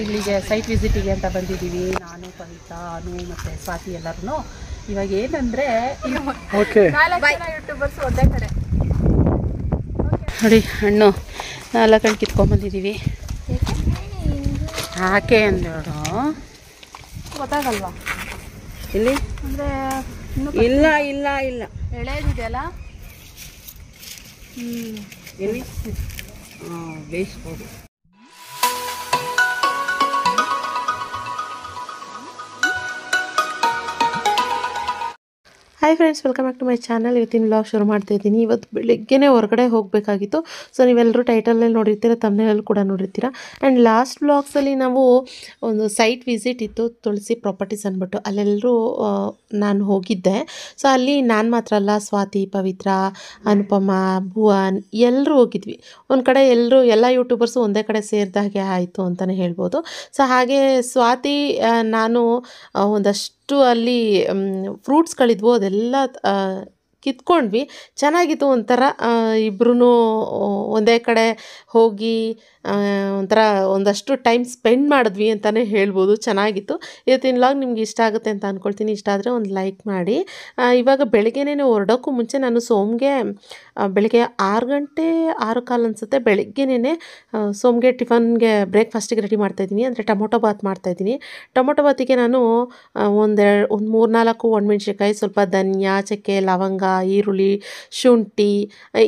ಇಲ್ಲಿಗೆ ಸೈಟ್ ವಿಸಿಟಿಗೆ ಅಂತ ಬಂದಿದ್ದೀವಿ. ನಾನು, ಕವಿತಾ, ಅನು ಮತ್ತು ಸ್ವಾತಿ ಎಲ್ಲರೂ. ಇವಾಗ ಏನಂದರೆ ಯೂಟ್ಯೂಬರ್ಸ್ ಒಂದೇ ಕಡೆ ನೋಡಿ ಹಣ್ಣು 4 ಹಣ್ಣು ಕಿತ್ಕೊಂಡ್ಬಂದಿದ್ದೀವಿ. ಯಾಕೆ ಅಂದೇಳು ಗೊತ್ತಾಗಲ್ವಾ? ಇಲ್ಲಿ ಅಂದರೆ ಇಲ್ಲ ಇಲ್ಲ ಇಲ್ಲ ಎಳೆದಿದೆಯಲ್ಲ. ಎಲ್ಲಿ ಬೇಯಿಸ್ಬೋದು. Hi friends, welcome back to my channel. ಇವತ್ತಿನ ವ್ಲಾಗ್ ಶುರು ಮಾಡ್ತಾ ಇದ್ದೀನಿ. ಇವತ್ತು ಬೆಳಗ್ಗೆನೇ ಹೊರಗಡೆ ಹೋಗಬೇಕಾಗಿತ್ತು. ಸೊ ನೀವೆಲ್ಲರೂ ಟೈಟಲಲ್ಲಿ ನೋಡಿರ್ತೀರ, ತಮ್ಮನೇಲಲ್ಲಿ ಕೂಡ ನೋಡಿರ್ತೀರ. ಆ್ಯಂಡ್ ಲಾಸ್ಟ್ ವ್ಲಾಗ್ಸಲ್ಲಿ ನಾವು ಒಂದು ಸೈಟ್ ವಿಸಿಟ್ ಇತ್ತು, ತುಳಸಿ ಪ್ರಾಪರ್ಟೀಸ್ ಅಂದ್ಬಿಟ್ಟು. ಅಲ್ಲೆಲ್ಲರೂ ನಾನು ಹೋಗಿದ್ದೆ. ಸೊ ಅಲ್ಲಿ ನಾನು ಮಾತ್ರ ಅಲ್ಲ, ಸ್ವಾತಿ, ಪವಿತ್ರ, ಅನುಪಮ, ಭುವನ್ ಎಲ್ಲರೂ ಹೋಗಿದ್ವಿ. ಒಂದು ಕಡೆ ಎಲ್ಲ ಯೂಟ್ಯೂಬರ್ಸು ಒಂದೇ ಕಡೆ ಸೇರಿದಾಗೆ ಆಯಿತು ಅಂತಲೇ ಹೇಳ್ಬೋದು. ಸೊ ಹಾಗೆ ಸ್ವಾತಿ ನಾನು ಒಂದಷ್ಟು ಅಲ್ಲಿ ಫ್ರೂಟ್ಸ್ಗಳಿದ್ವು, ಅದೆಲ್ಲ ಕಿತ್ಕೊಂಡ್ವಿ. ಚೆನ್ನಾಗಿತ್ತು. ಒಂಥರ ಇಬ್ಬರೂ ಒಂದೇ ಕಡೆ ಹೋಗಿ ಒಂಥರ ಒಂದಷ್ಟು ಟೈಮ್ ಸ್ಪೆಂಡ್ ಮಾಡಿದ್ವಿ ಅಂತಲೇ ಹೇಳ್ಬೋದು. ಚೆನ್ನಾಗಿತ್ತು. ಇವತ್ತಿನ ವ್ಲಾಗ್ ನಿಮ್ಗೆ ಇಷ್ಟ ಆಗುತ್ತೆ ಅಂತ ಅಂದ್ಕೊಳ್ತೀನಿ. ಇಷ್ಟ ಆದರೆ ಒಂದು ಲೈಕ್ ಮಾಡಿ. ಇವಾಗ ಬೆಳಗ್ಗೆನೇ ಹೊರಡೋಕ್ಕೂ ಮುಂಚೆ ನಾನು ಸೋಮ್ಗೆ ಬೆಳಗ್ಗೆ 6 ಗಂಟೆ 6:15 ಅನಿಸುತ್ತೆ, ಬೆಳಗ್ಗೆನೇ ಸೋಮ್ಗೆ ಟಿಫನ್ಗೆ ಬ್ರೇಕ್ಫಾಸ್ಟಿಗೆ ರೆಡಿ ಮಾಡ್ತಾಯಿದ್ದೀನಿ. ಅಂದರೆ ಟೊಮೊಟೊ ಬಾತ್ ಮಾಡ್ತಾಯಿದ್ದೀನಿ. ಟೊಮೊಟೊ ಬಾತಿಗೆ ನಾನು ಒಂದು 3-4 ಒಣಮೆಣ್ಸಿನ್ಕಾಯಿ, ಸ್ವಲ್ಪ ಧನಿಯಾ, ಚಕ್ಕೆ, ಲವಂಗ, ಈರುಳ್ಳಿ, ಶುಂಠಿ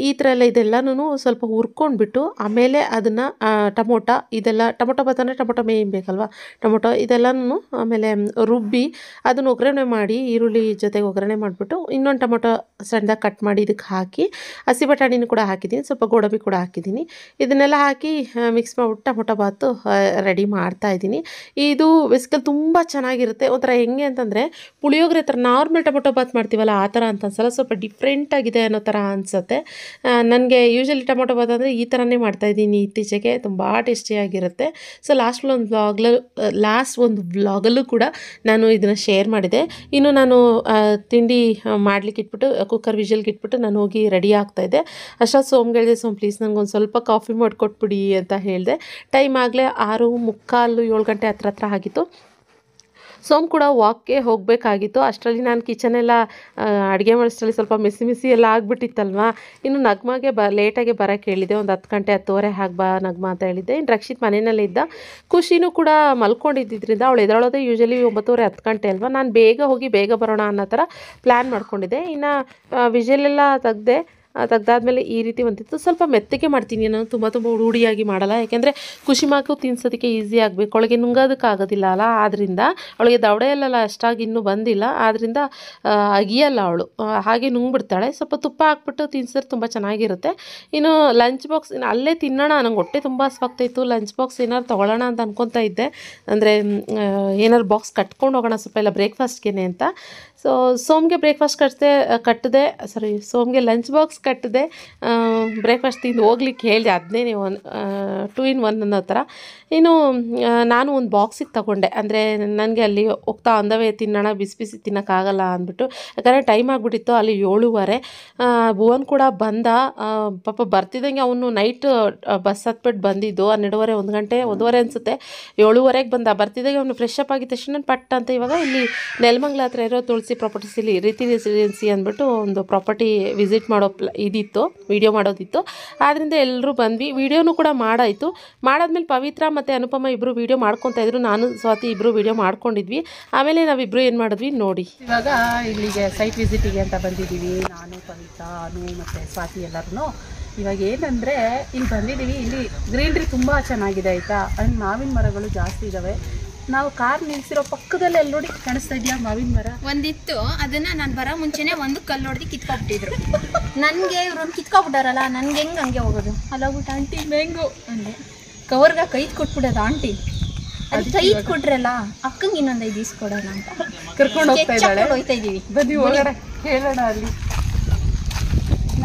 ಈ ಥರ ಎಲ್ಲ ಇದೆಲ್ಲನೂ ಸ್ವಲ್ಪ ಹುರ್ಕೊಂಡ್ಬಿಟ್ಟು ಆಮೇಲೆ ಅದನ್ನು ಟೊಮೊಟೊ ಬಾತ್ ಅಂದರೆ ಟೊಮೊಟೊ ಬೇಯಬೇಕಲ್ವ, ಟೊಮೊಟೊ ಇದೆಲ್ಲನೂ ಆಮೇಲೆ ರುಬ್ಬಿ ಅದನ್ನು ಒಗ್ಗರಣೆ ಮಾಡಿ, ಈರುಳ್ಳಿ ಜೊತೆಗೆ ಒಗ್ಗರಣೆ ಮಾಡಿಬಿಟ್ಟು ಇನ್ನೊಂದು ಟೊಮೊಟೊ ಸಣ್ಣದಾಗಿ ಕಟ್ ಮಾಡಿ ಇದಕ್ಕೆ ಹಾಕಿ, ಹಸಿ ಬಟಾಣಿನೂ ಕೂಡ ಹಾಕಿದ್ದೀನಿ, ಸ್ವಲ್ಪ ಗೋಡಂಬಿ ಕೂಡ ಹಾಕಿದ್ದೀನಿ. ಇದನ್ನೆಲ್ಲ ಹಾಕಿ ಮಿಕ್ಸ್ ಮಾಡಿಬಿಟ್ಟು ಟೊಮೊಟೊ ಬಾತು ರೆಡಿ ಮಾಡ್ತಾಯಿದ್ದೀನಿ. ಇದು ಬೇಸಿಕಲಿ ತುಂಬ ಚೆನ್ನಾಗಿರುತ್ತೆ. ಒಂಥರ ಹೆಂಗೆ ಅಂತಂದರೆ ಪುಳಿಯೋಗರೆ ಥರ ನಾರ್ಮಲ್ ಟೊಮೊಟೊ ಬಾತ್ ಮಾಡ್ತೀವಲ್ಲ ಆ ಥರ ಅಂತ ಅನ್ಸಲ್ಲ, ಸ್ವಲ್ಪ ಡಿಫ್ರೆಂಟಾಗಿದೆ ಅನ್ನೋ ಥರ ಅನಿಸುತ್ತೆ. ನನಗೆ ಯೂಶ್ವಲಿ ಟೊಮೊಟೊ ಬಾತ್ ಅಂದರೆ ಈ ಥರನೇ ಮಾಡ್ತಾಯಿದ್ದೀನಿ ಇತ್ತೀಚೆಗೆ. ತುಂಬ ಟೇಸ್ಟಿಯಾಗಿರುತ್ತೆ. ಸೊ ಲಾಸ್ಟ್ ಒಂದು ವ್ಲಾಗಲ್ಲೂ ಕೂಡ ನಾನು ಇದನ್ನು ಶೇರ್ ಮಾಡಿದೆ. ಇನ್ನು ನಾನು ತಿಂಡಿ ಮಾಡ್ಲಿಕ್ಕೆ ಇಟ್ಬಿಟ್ಟು ಕುಕ್ಕರ್ ವಿಷಲ್ಗೆ ಇಟ್ಬಿಟ್ಟು ನಾನು ಹೋಗಿ ರೆಡಿ ಆಗ್ತಾಯಿದ್ದೆ. ಅಷ್ಟೊತ್ತು ಸೋಮ್ಗೆ ಹೇಳಿದೆ, ಸೋಮ್ ಪ್ಲೀಸ್ ನನಗೊಂದು ಸ್ವಲ್ಪ ಕಾಫಿ ಮಾಡಿಕೊಟ್ಬಿಡಿ ಅಂತ ಹೇಳಿದೆ. ಟೈಮ್ ಆಗಲೇ 6:45-7 ಗಂಟೆ ಹತ್ರ ಆಗಿತ್ತು. ಸೋಮ್ ಕೂಡ ವಾಕ್ಗೆ ಹೋಗಬೇಕಾಗಿತ್ತು. ಅಷ್ಟರಲ್ಲಿ ನಾನು ಕಿಚನೆಲ್ಲ ಅಡುಗೆ ಮಾಡೋಷ್ಟರಲ್ಲಿ ಸ್ವಲ್ಪ ಮಿಸಿ ಎಲ್ಲ ಆಗಿಬಿಟ್ಟಿತ್ತಲ್ವ. ಇನ್ನು ನಗ್ಮಗೆ ಲೇಟಾಗೆ ಬರೋಕ್ಕೆ ಹೇಳಿದೆ. ಒಂದು 10 ಗಂಟೆ 10:30 ಹಾಗೆ ಬಾ ನಗ್ಮ ಅಂತ ಹೇಳಿದ್ದೆ. ಇನ್ನು ರಕ್ಷಿತ್ ಮನೆಯಲ್ಲೇ ಇದ್ದ. ಖುಷಿನೂ ಕೂಡ ಮಲ್ಕೊಂಡಿದ್ದರಿಂದ ಅವಳು ಎದ್ದೇಳೋದೇ ಯೂಶ್ವಲಿ 9:30-10 ಗಂಟೆ ಅಲ್ವ. ನಾನು ಬೇಗ ಹೋಗಿ ಬೇಗ ಬರೋಣ ಅನ್ನೋ ಥರ ಪ್ಲ್ಯಾನ್ ಮಾಡ್ಕೊಂಡಿದ್ದೆ. ಇನ್ನು ವಿಷಲೆಲ್ಲ ತೆಗ್ದಾದ್ಮೇಲೆ ಈ ರೀತಿ ಬಂದಿತ್ತು. ಸ್ವಲ್ಪ ಮೆತ್ತಗೆ ಮಾಡ್ತೀನಿ ನಾನು, ತುಂಬ ರೂಢಿಯಾಗಿ ಮಾಡಲ್ಲ. ಯಾಕೆಂದರೆ ಖುಷಿ ಮಾಕು ತಿನ್ಸೋದಕ್ಕೆ ಈಸಿ ಆಗಬೇಕು, ಅವಳಿಗೆ ನುಂಗೋದಕ್ಕಾಗೋದಿಲ್ಲ ಅಲ್ಲ. ಆದ್ದರಿಂದ ಅವಳಿಗೆ ದವಡೆ ಎಲ್ಲ ಅಷ್ಟಾಗಿ ಇನ್ನೂ ಬಂದಿಲ್ಲ, ಆದ್ದರಿಂದ ಅಗಿಯಲ್ಲ ಅವಳು, ಹಾಗೆ ನುಂಗ್ಬಿಡ್ತಾಳೆ. ಸ್ವಲ್ಪ ತುಪ್ಪ ಹಾಕ್ಬಿಟ್ಟು ತಿನ್ಸಿದ್ರೆ ತುಂಬ ಚೆನ್ನಾಗಿರುತ್ತೆ. ಇನ್ನು ಲಂಚ್ ಬಾಕ್ಸ್ ಅಲ್ಲೇ ತಿನ್ನೋಣ, ನಂಗೆ ಹೊಟ್ಟೆ ತುಂಬ ಹಸ್ವಾಗ್ತಾಯಿತ್ತು. ಲಂಚ್ ಬಾಕ್ಸ್ ಏನಾದ್ರು ತೊಗೊಳ್ಳೋಣ ಅಂತ ಅನ್ಕೊತಾ ಇದ್ದೆ. ಅಂದರೆ ಏನಾದ್ರು ಬಾಕ್ಸ್ ಕಟ್ಕೊಂಡು ಹೋಗೋಣ ಸ್ವಲ್ಪ ಎಲ್ಲ ಬ್ರೇಕ್ಫಾಸ್ಟ್ಗೆ ಅಂತ. ಸೊ ಸೋಮ್ಗೆ ಬ್ರೇಕ್ಫಾಸ್ಟ್ ಸೋಮ್ಗೆ ಲಂಚ್ ಬಾಕ್ಸ್ ಕಟ್ಟಿದೆ. ಬ್ರೇಕ್ಫಾಸ್ಟ್ ತಿಂದು ಹೋಗ್ಲಿಕ್ಕೆ ಹೇಳಿದೆ. ಅದನ್ನೇ 2 in 1 ಅನ್ನೋ ಥರ. ಇನ್ನು ನಾನು ಒಂದು ಬಾಕ್ಸಿಗೆ ತಗೊಂಡೆ. ಅಂದರೆ ನನಗೆ ಅಲ್ಲಿ ಹೋಗ್ತಾ ಅಂದವೇ ತಿನ್ನೋಣ, ಬಿಸಿ ತಿನ್ನೋಕ್ಕಾಗಲ್ಲ ಅಂದ್ಬಿಟ್ಟು. ಯಾಕಂದರೆ ಟೈಮ್ ಆಗಿಬಿಟ್ಟಿತ್ತು, ಅಲ್ಲಿ 7:15. ಭುವನ್ ಕೂಡ ಬಂದ. ಪಾಪ ಬರ್ತಿದ್ದಂಗೆ ಅವನು ನೈಟ್ ಬಸ್ ಹತ್ಬಿಟ್ಟು ಬಂದಿದ್ದು 12:30 1 ಗಂಟೆ 1:15 ಅನಿಸುತ್ತೆ. 7:15ಗೆ ಬಂದ. ಬರ್ತಿದ್ದಂಗೆ ಅವನು ಫ್ರೆಶ್ ಅಪ್ ಆಗಿದ್ದ ತಕ್ಷಣ ಪಟ್ ಅಂತ ಇವಾಗ ಇಲ್ಲಿ ನೆಲಮಂಗಲ ಹತ್ರ ಇರೋ ತುಳಸಿ ಪ್ರಾಪರ್ಟೀಸಲ್ಲಿ ರೀತಿ ರೆಸಿಡೆನ್ಸಿ ಅಂದ್ಬಿಟ್ಟು ಒಂದು ಪ್ರಾಪರ್ಟಿ ವಿಸಿಟ್ ಮಾಡೋ ಇದಿತ್ತು, ವೀಡಿಯೋ ಮಾಡೋದಿತ್ತು. ಆದ್ದರಿಂದ ಎಲ್ಲರೂ ಬಂದ್ವಿ. ವೀಡಿಯೋನೂ ಕೂಡ ಮಾಡಾಯಿತು. ಮಾಡಾದ್ಮೇಲೆ ಪವಿತ್ರ ಮತ್ತು ಅನುಪಮ ಇಬ್ಬರು ವೀಡಿಯೋ ಮಾಡ್ಕೊತಾಯಿದ್ರು. ನಾನು ಸ್ವಾತಿ ಇಬ್ಬರು ವೀಡಿಯೋ ಮಾಡ್ಕೊಂಡಿದ್ವಿ. ಆಮೇಲೆ ನಾವಿಬ್ಬರು ಏನು ಮಾಡಿದ್ವಿ ನೋಡಿ. ಇವಾಗ ಇಲ್ಲಿಗೆ ಸೈಟ್ ವಿಸಿಟಿಗೆ ಅಂತ ಬಂದಿದ್ದೀವಿ. ನಾನು, ಕವಿತಾ, ಅನು ಮತ್ತು ಸ್ವಾತಿ ಎಲ್ಲರೂ. ಇವಾಗ ಏನಂದರೆ ಇಲ್ಲಿ ಬಂದಿದ್ದೀವಿ. ಇಲ್ಲಿ ಗ್ರೀನ್ರಿ ತುಂಬ ಚೆನ್ನಾಗಿದೆ ಆಯಿತಾ. ಅಲ್ಲಿ ಮಾವಿನ ಮರಗಳು ಜಾಸ್ತಿ ಇದ್ದಾವೆ. ನಾವು ಕಾರ್ ನಿಲ್ಸಿರೋ ಪಕ್ಕದಲ್ಲೇ ಅಲ್ಲಿ ನೋಡಿ ಕಾಣಿಸ್ತಾ ಇದೆಯಾ ಮಾವಿನ ಮರ ಒಂದಿತ್ತು. ಅದನ್ನ ನಾನು ಬರೋ ಮುಂಚೆನೆ ಒಂದು ಕಲ್ಲು ಹೊಡೆದು ಕಿತ್ಕೊಬಿಟ್ಟಿದ್ರು. ನನಗೆ ಇವ್ರನ್ನ ಕಿತ್ಕೊಬಿಟ್ಟಾರಲ್ಲ, ನನ್ಗೆ ಹೆಂಗೆ ಹಂಗೆ ಹೋಗೋದು? ಅಲ್ಲೋಗ್ಬಿಟ್ಟು ಆಂಟಿ ಮ್ಯಾಂಗೋ ಅಂದೆ. ಕವರ್ಗೆ ಕೈದು ಕೊಟ್ಬಿಡೋದು ಆಂಟಿ. ಅದು ಕೈದು ಕೊಟ್ರಲ್ಲ, ಅಕ್ಕಂಗೆ ಇನ್ನೊಂದು 5 ಈಸ್ಕೊಡೋಣ ಅಂತ ಕರ್ಕೊಂಡು ಹೋಗ್ತಾ ಇದ್ದೀವಿ. ಬನ್ನಿ ಹೋಗೋಣ, ಹೇಳೋಣ. ಅಲ್ಲಿ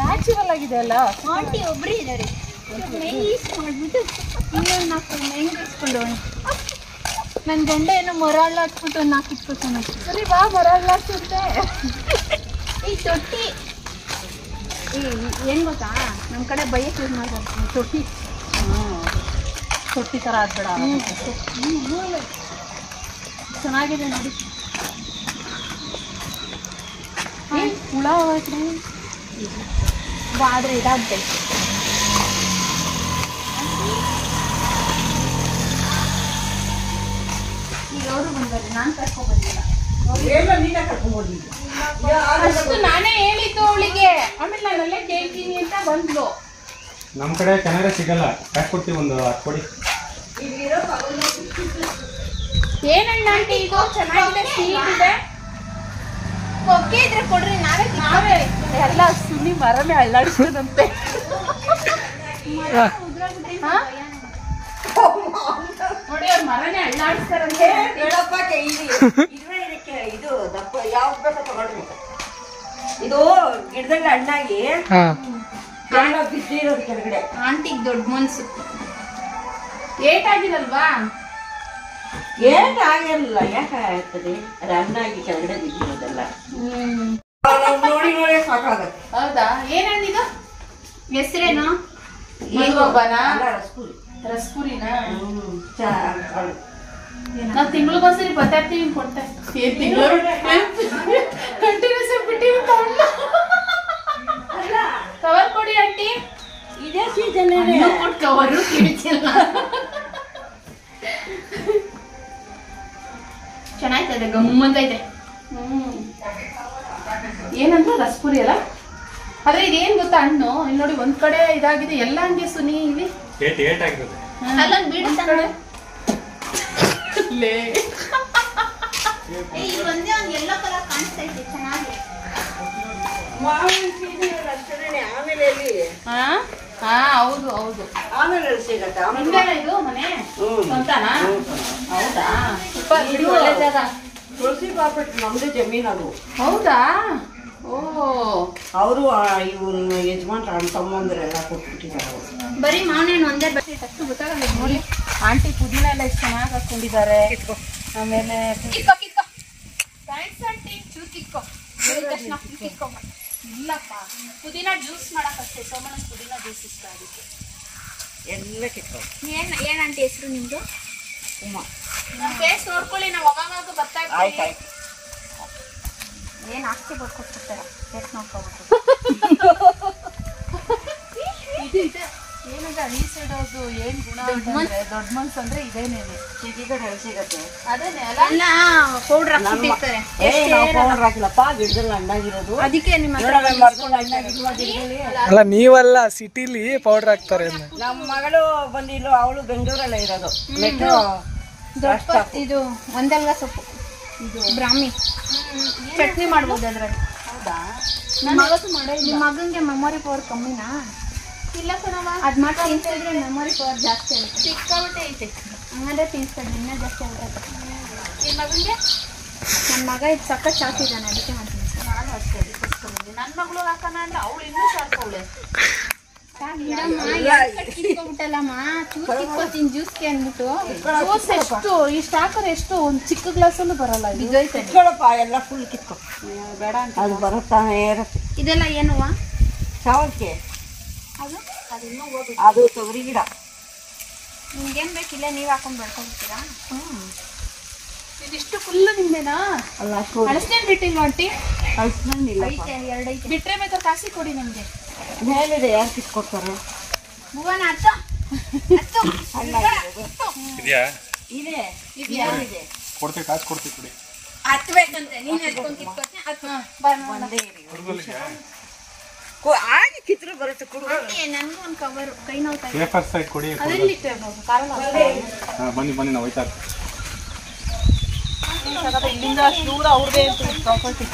ನ್ಯಾಚುರಲ್ ಆಗಿದೆ ಅಲ್ಲ. ಆಂಟಿ ಒಬ್ಬರೇ ಇದ್ದಾರೆ. ಮ್ಯಾಂಗೋ ಈಸ್ಕೊಂಡ್ಬಿಟ್ಟು ಇನ್ನೊಂದು 4 ಮ್ಯಾಂಗೋ ಈಸ್ಕೊಂಡು ನನ್ನ ಗಂಡ ಏನೋ ಮೊರ ಎಲ್ಲ ಹಚ್ಬಿಟ್ಟು 4 ಇಟ್ಕೊತಾನೆ. ಸರಿ ಬಾ, ಮರ ಎಲ್ಲ ಹಚ್ಚುತ್ತೆ. ಈ ತೊಟ್ಟಿ ಏನು ಗೊತ್ತಾ, ನಮ್ಮ ಕಡೆ ಬೈಯಕ್ಕೆ ಯೂಸ್ ಮಾಡ್ತಾರೆ ತೊಟ್ಟಿ. ತೊಟ್ಟಿ ಥರ ಆಗ್ಬೇಡ. ಚೆನ್ನಾಗಿದೆ ನೋಡಿ. ಹುಳ ಆದರೆ ಇದಾಗ್ತೈತೆ. ಈಗ ಅವರು ಬಂದರೆ ನಾನು ಕರ್ಕೊಂಡ್ಬಂದಿಲ್ಲ. ಅಷ್ಟು ನಾನೇ ಹೇಳಿದ್ದು ಅವಳಿಗೆ. ಆಮೇಲೆ ನಾನಲ್ಲೇ ಕೇಳ್ತೀನಿ ಅಂತ ಬಂದ್ಲು. ನಮ್ಮ ಕಡೆ ಚೆನ್ನಾಗಿ ಸಿಗಲ್ಲ, ಕೊಡ್ತೀವಿ ಒಂದು 10 ಕೊಡಿ. ಏನಣ್ಣ ಆಂಟಿ ಇದು ಚೆನ್ನಾಗಿದೆ, ಸ್ವೀಟ್ ಇದೆ. ಕೊಕ್ಕೆ ಇದ್ರೆ ಕೊಡ್ರಿ, ನಾವೇ ಎಲ್ಲ ಸುನಿ ಮರನೇ ಅಳ್ಳಾಡಿಸ್ತದಂತೆ. ನೋಡಿ ಅವ್ರ ಮರನೇ ಅಳ್ಳಾಡಿಸ್ತಾರಂತೆ. ಇದು ದಪ್ಪ ಯಾವ್ದು ಬೇಕೋ ತಗೊಳ್ರಿ. ಇದು ಗಿಡದಲ್ಲಿ ಹಣ್ಣಾಗಿ ಬಿದ್ದಿರೋದು ಕೆಳಗಡೆ. ಆಂಟಿಗೆ ದೊಡ್ಡ ಮನ್ಸು. ಏಟಾಗಿರಲ್ವಾ? ಏನಾಗಿರಲಿಲ್ಲ, ಯಾಕೆ ಆಗ್ತದೆ? ಅದು ಹಣ್ಣಾಗಿ ಕೆಳಗಡೆ ಬಿದ್ದಿರೋದೆಲ್ಲ ನೋಡಿ ನೋಡಿ ಸಾಕಾಗತ್ತೆ. ಹೌದಾ? ಏನಣ್ಣಿದು ಹೆಸರೇನು? ರಸ್ಪುರಿನಾ? ನಾವು ತಿಂಗಳಿಗೊಂದ್ಸರಿ ಬತ್ತಾಡ್ತೀವಿ ಕೊಡ್ತಾ. ಕವರ್ ಕೊಡಿ ಆಂಟಿ. ಇದೇ ಸೀಸನ್ ಕವರು ಕಿಡಿಚಿಲ್ಲ. ಚೆನ್ನಾಯ್ತದೆ, ಗಮ್ಮಂತೈತೆ. ಏನಂದ್ರೆ ರಸ್ಪುರಿ ಅಲ್ಲ, ಆದ್ರೆ ಇದೇನ್ ಗೊತ್ತಾ ಹಣ್ಣು, ಇಲ್ಲಿ ನೋಡಿ ಒಂದ್ ಕಡೆ ಇದಾಗಿದೆ, ಎಲ್ಲ ಹಂಗೆ ಸುನಿ ಇಲ್ಲಿ ಅಲ್ಲೊಂದ್ ಬೀಡುತ್ತೆ. ಒಂದೇ ಒಂದು ಎಲ್ಲೋ ಕಲರ್ ಕಾಣಿಸ್ತಾ ಇದೆ, ಚೆನ್ನಾಗಿ. ಆಮೇಲೆ ಹೌದು ಹೌದು. ಆಮೇಲೆ ಸಿಗತ್ತೆ. ನಿಮ್ದೇನಾ ಇದು ಮನೆ ಸ್ವಂತನಾ? ಹೌದಾ, ಸೂಪರ್ ಬಿಡಿ, ಒಳ್ಳೆ ಜಾಗ. ತುಳಸಿ ಪಾಪಟ್ ನಮ್ದು ಜಮೀನು ಅದು. ಹೌದಾ? ಓಹೋ. ಅವರು ಇವ್ರು ಯಜಮಾನ್ರ ಅಣ್ಣ ತಮ್ಮಂದ್ರೆಲ್ಲ ಕೊಟ್ಬಿಟ್ಟಿದ್ದಾರೆ. ಬರೀ ಮಾವನೇನು ಒಂದೇ ಬಟ್ಟೆ ಅಷ್ಟು ಗೊತ್ತಾಗಲ್ಲ ನೋಡಿ. ಆಂಟಿ ಪುದೀನ ಎಲ್ಲ ಎಷ್ಟು ಚೆನ್ನಾಗಿ ಹಾಕೊಂಡಿದ್ದಾರೆ. ಆಮೇಲೆ ಕಿತ್ಕೋ ಥ್ಯಾಂಕ್ಸ್ ಆಂಟಿ. ಚೂರು ಕಿತ್ಕೋ. ಇಲ್ಲಪ್ಪ, ಪುದೀನ ಜ್ಯೂಸ್ ಮಾಡಕ್ಕಷ್ಟೇ. ಸೋಮಣ್ಣ ಪುದೀನ ಜ್ಯೂಸ್ ಇಷ್ಟ, ಅದಕ್ಕೆ ಎಲ್ಲ ಕಿತ್ಕೊ. ಏನು ಆಂಟಿ ಹೆಸರು ನಿಮ್ಮದು? ಉಮಾ. ನಮ್ಮ ಫೇಸ್ ನೋಡ್ಕೊಳ್ಳಿ, ನಾವು ಅವಾಗ ಬರ್ತಾ ಆಯ್ತು ಇರ್ತೀವಿ. ಏನು ಆಸ್ತಿ ಬರ್ಕೊಟ್ಬಿಡ್ತಾರೆ, ಫೇಸ್ ನೋಡ್ಕೊಬಿಟ್ಟು. ಇದು ಏನಂದ್ರೆ ಈ ಸೈಡ್ ಅವ್ರದ್ದು ಏನು ಗುಣ ಅಂತಂದ್ರೆ ದೊಡ್ಡ ಮನ್ಸು ಅಂದ್ರೆ ಇದೇನೇನೆ ಸಿಗತ್ತೆ. ಅದೇನೆ ಅಲ್ಲ ಪೌಡ್ರ್ ಹಾಕ್ಬಿಟ್ಟಿರ್ತಾರೆ. ಪೌಡರ್ ಹಾಕಿಲ್ಲಪ್ಪ, ಗಿಡದಲ್ಲಿ ಹಣ್ಣಾಗಿರೋದು. ಅದಕ್ಕೆ ನಿಮ್ಮ ಅಲ್ಲ ನೀವಲ್ಲ, ಸಿಟಿಲಿ ಪೌಡರ್ ಹಾಕ್ತಾರೆ. ನಮ್ಮ ಮಗಳು ಬಂದಿಲ್ಲ, ಅವಳು ಬೆಂಗಳೂರಲ್ಲೇ ಇರೋದು. ಇದು ಒಂದೆಲ್ಲ ಸೊಪ್ಪು, ಇದು ಬ್ರಾಹ್ಮಿ ಚಟ್ನಿ ಮಾಡ್ಬೋದು ಅದ್ರಲ್ಲಿ. ಹೌದಾ? ನಿಮ್ಮ ಮಗಂಗೆ ಮೆಮೊರಿ ಪವರ್ ಕಮ್ಮಿನಾ? ಇಲ್ಲ ಕಣವ, ಅದು ಮಾಡಿ ತಿನ್ಸಿದ್ರೆ ಮೆಮೊರಿ ಪವರ್ ಜಾಸ್ತಿ ಆಗುತ್ತೆ. ಸಿಕ್ಕಾಬಿಟ್ಟೆ ಐತೆ, ಹಂಗಂದ್ರೆ ತಿನ್ಸ್ತಾರೆ, ಇನ್ನೂ ಜಾಸ್ತಿ ಆಗುತ್ತೆ. ನಿಮ್ಮ ಮಗಂಗೆ? ನನ್ನ ಮಗ ಇದು ಸಕ್ಕ ಶಾರ್ಪ್ ಇದ್ದಾನೆ, ಅದಕ್ಕೆ ಮಾಡ್ತೀನಿ. ನಾನು ಅಷ್ಟೇ, ಅದಕ್ಕೋಸ್ಕರ ನನ್ನ ಮಗಳು ಹಾಕೋಣ ಅಂದ್ರೆ ಅವಳು ಇನ್ನೂ ಶಾರ್ಪ್ ಅವಳೆ. ಕಿತ್ಕೊಬಿಟ್ಟಲ್ಲಮ್ಮ, ಚೂರು ಕಿತ್ಕೊತೀನಿ ಜ್ಯೂಸ್ಗೆ ಅಂದ್ಬಿಟ್ಟು. ಜ್ಯೂಸ್ ಎಷ್ಟು ಇಷ್ಟು ಹಾಕೋರು ಎಷ್ಟು ಒಂದು ಚಿಕ್ಕ ಗ್ಲಾಸಲ್ಲೂ ಬರಲ್ಲ. ಬಿದ್ದೋಯ್ತದೆ. ಕಿತ್ಕೊಳ್ಳಪ್ಪ, ಎಲ್ಲ ಫುಲ್ ಕಿತ್ಕೊ. ಬೇಡ ಅಂತ ಅದು ಬರುತ್ತಾನೆ ಇರುತ್ತೆ. ಇದೆಲ್ಲ ಏನುವ? ಸಾವಕ್ಕೆ ಅದು ಇನ್ನೂ ಹೋಗ್ಬೇಕು. ಅದು ತೊಗರಿ ಗಿಡ. ನಿಮ್ಗೇನು ಬೇಕಿಲ್ಲ, ನೀವು ಹಾಕೊಂಡು ಬೆಳ್ಕೊಂಡ್ಬಿಡ್ತೀರಾ? ಇದಿಷ್ಟು ಫುಲ್ಲು ನಿಮ್ದೇನಾ? ಅಲ್ಲ, ಅಳಸ್ನೇನು ಬಿಟ್ಟಿಲ್ವಾ ಆಂಟಿ? ಕಳ್ಸಿಲ್ಲ. ಐತೆ, 2 ಐತೆ. ಬಿಟ್ಟರೆ ಬೇಕಾದ್ರೆ ಕಾಸಿ ಕೊಡಿ ನಮಗೆ. ಮೇಲಿದೆ, ಯಾರು ಕಿತ್ಕೊಡ್ತಾರೆ? ಭುವನ ಇದೆಯಾ? ಇದೆ, ಇದೆ. ಕೊಡ್ತೀವಿ, ಕಾಸು ಕೊಡ್ತೀವಿ ಕೊಡಿ. ಹತ್ಬೇಕಂತೆ, ನೀನು ಎತ್ಕೊಂಡು ಕಿತ್ಕೊಡ್ತೀನಿ. ಒಂದೇ ಆಗಿ ಕಿತ್ರು ಬರುತ್ತೆ. ನನಗೂ ಒಂದು ಕವರು, ಕೈ ನೋವು. ಪೇಪರ್ ಸೈಡ್ ಕೊಡಿ. ಅದರಲ್ಲಿ ಬನ್ನಿ ನಾವು ಹೋಯ್ತಾ ಇರ್ತೀವಿ. ಇಲ್ಲಿಂದ ದೂರ ಅವ್ರದೇ ಪ್ರಾಪರ್ಟಿ.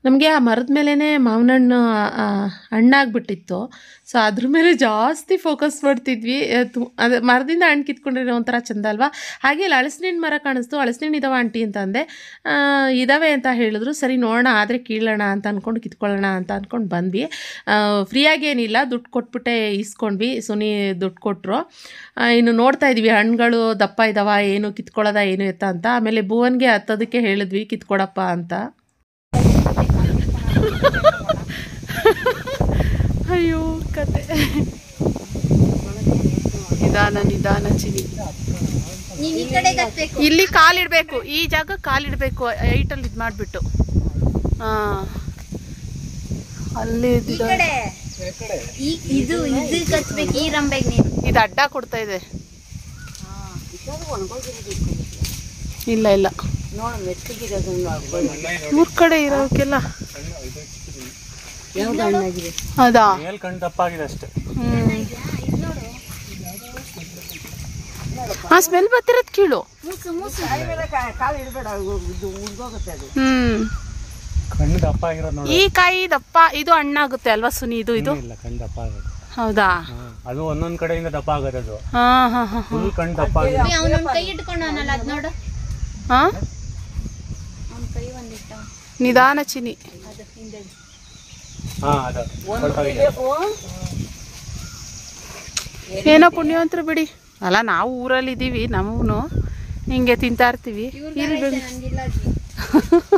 ನಮಗೆ ಆ ಮರದ ಮೇಲೇ ಮಾವಿನ ಹಣ್ಣು ಹಣ್ಣಾಗ್ಬಿಟ್ಟಿತ್ತು. ಸೊ ಅದ್ರ ಮೇಲೆ ಜಾಸ್ತಿ ಫೋಕಸ್ ಮಾಡ್ತಿದ್ವಿ. ಅದು ಮರದಿಂದ ಹಣ್ಣು ಕಿತ್ಕೊಂಡ್ರೆ ಒಂಥರ ಚೆಂದ ಅಲ್ವಾ. ಹಾಗೆ ಇಲ್ಲಿ ಹಲಸಿನ ಮರ ಕಾಣಿಸ್ತು. ಹಲಸಿನ ಇದಾವ ಆಂಟಿ ಅಂತ ಅಂದೆ. ಇದ್ದಾವೆ ಅಂತ ಹೇಳಿದ್ರು. ಸರಿ ನೋಡೋಣ, ಆದರೆ ಕೀಳೋಣ ಅಂತ ಅಂದ್ಕೊಂಡು ಕಿತ್ಕೊಳ್ಳೋಣ ಅಂತ ಅಂದ್ಕೊಂಡು ಬಂದ್ವಿ. ಫ್ರೀಯಾಗೇನಿಲ್ಲ, ದುಡ್ಡು ಕೊಟ್ಬಿಟ್ಟೆ ಇಸ್ಕೊಂಡ್ವಿ. ಸುನಿ ದುಡ್ಡು ಕೊಟ್ಟರು. ಇನ್ನು ನೋಡ್ತಾ ಇದ್ವಿ ಹಣ್ಣುಗಳು ದಪ್ಪ ಇದ್ದಾವ, ಏನು ಕಿತ್ಕೊಳ್ಳೋದ ಏನು ಎತ್ತ ಅಂತ. ಆಮೇಲೆ ಭುವನ್ಗೆ ಹತ್ತೋದಕ್ಕೆ ಹೇಳಿದ್ವಿ, ಕಿತ್ಕೊಡಪ್ಪ ಅಂತ. ಅಯ್ಯೋ ಕತೆ. ನಿಧಾನ ಚಿನಿ. ನೀವ್ ಈ ಕಡೆಗೆ ಹತ್ಬೇಕು. ಇಲ್ಲಿ ಕಾಲಿಡ್ಬೇಕು, ಈ ಜಾಗ ಕಾಲಿಡ್ಬೇಕು, ಹೈಟಲ್ಲಿ ಇದು ಮಾಡಿಬಿಟ್ಟು. ಅಲ್ಲಿ ಈ ಕಡೆ ಇದು ಹತ್ಬೇಕು, ಈ ರಂಬೆಗೆ ನೀನು. ಇದು ಅಡ್ಡ ಕೊಡ್ತಾ ಇದೆ. ಇಲ್ಲ ಇಲ್ಲ, ಮೂರ್ ಕಡೆ ಇರೋಕ್ಕೆಲ್ಲ ಹೌದಾ? ಕಣ್ಣು ತಪ್ಪಾಗಿದೆ ಅಷ್ಟೇ. ಹಾ, ಸ್ಮೆಲ್ ಬರ್ತಿರೋದು ಕೀಳು. ಕಣ್ಣು ದಪ್ಪ ಆಗಿರೋದು ನೋಡಿ. ಈ ಕಾಯಿ ದಪ್ಪ, ಇದು ಹಣ್ಣಾಗುತ್ತೆ ಅಲ್ವಾ ಸುನಿ? ಇದು ಇಲ್ಲ, ಕಣ್ಣು ದಪ್ಪ ಆಗೋದು. ಹೌದಾ? ಅದು ಒಂದೊಂದ್ ಕಡೆಯಿಂದ ದಪ್ಪ ಆಗೋದು. ಅದು ಹಾ ಫುಲ್ ಕಣ್ಣು ದಪ್ಪ ಆಗಿದೆ. ಅವನೊಂದ್ ಕೈ ಇಟ್ಕೊಂಡವನಲ್ಲ, ಅದ್ ನೋಡು. ಹಾ, ಅವ್ನ ಕೈ ಒಂದಿಟ್ಟ. ನಿಧಾನ ಚಿನಿ. ಅದು ಹಿಂದೆ. ಅದು ಸ್ವಲ್ಪ ಇದೆ. ಏನೋ ಪುಣ್ಯವಂತರು ಬಿಡಿ. ಅಲ್ಲ, ನಾವು ಊರಲ್ಲಿ ಇದ್ದೀವಿ, ನಮಗೂ ಹಿಂಗೆ ತಿಂತಾ ಇರ್ತೀವಿ. ಇಲ್ಲಿ ಬಿಡಿ. ನಂಗಿಲ್ಲ ಅಜ್ಜಿ.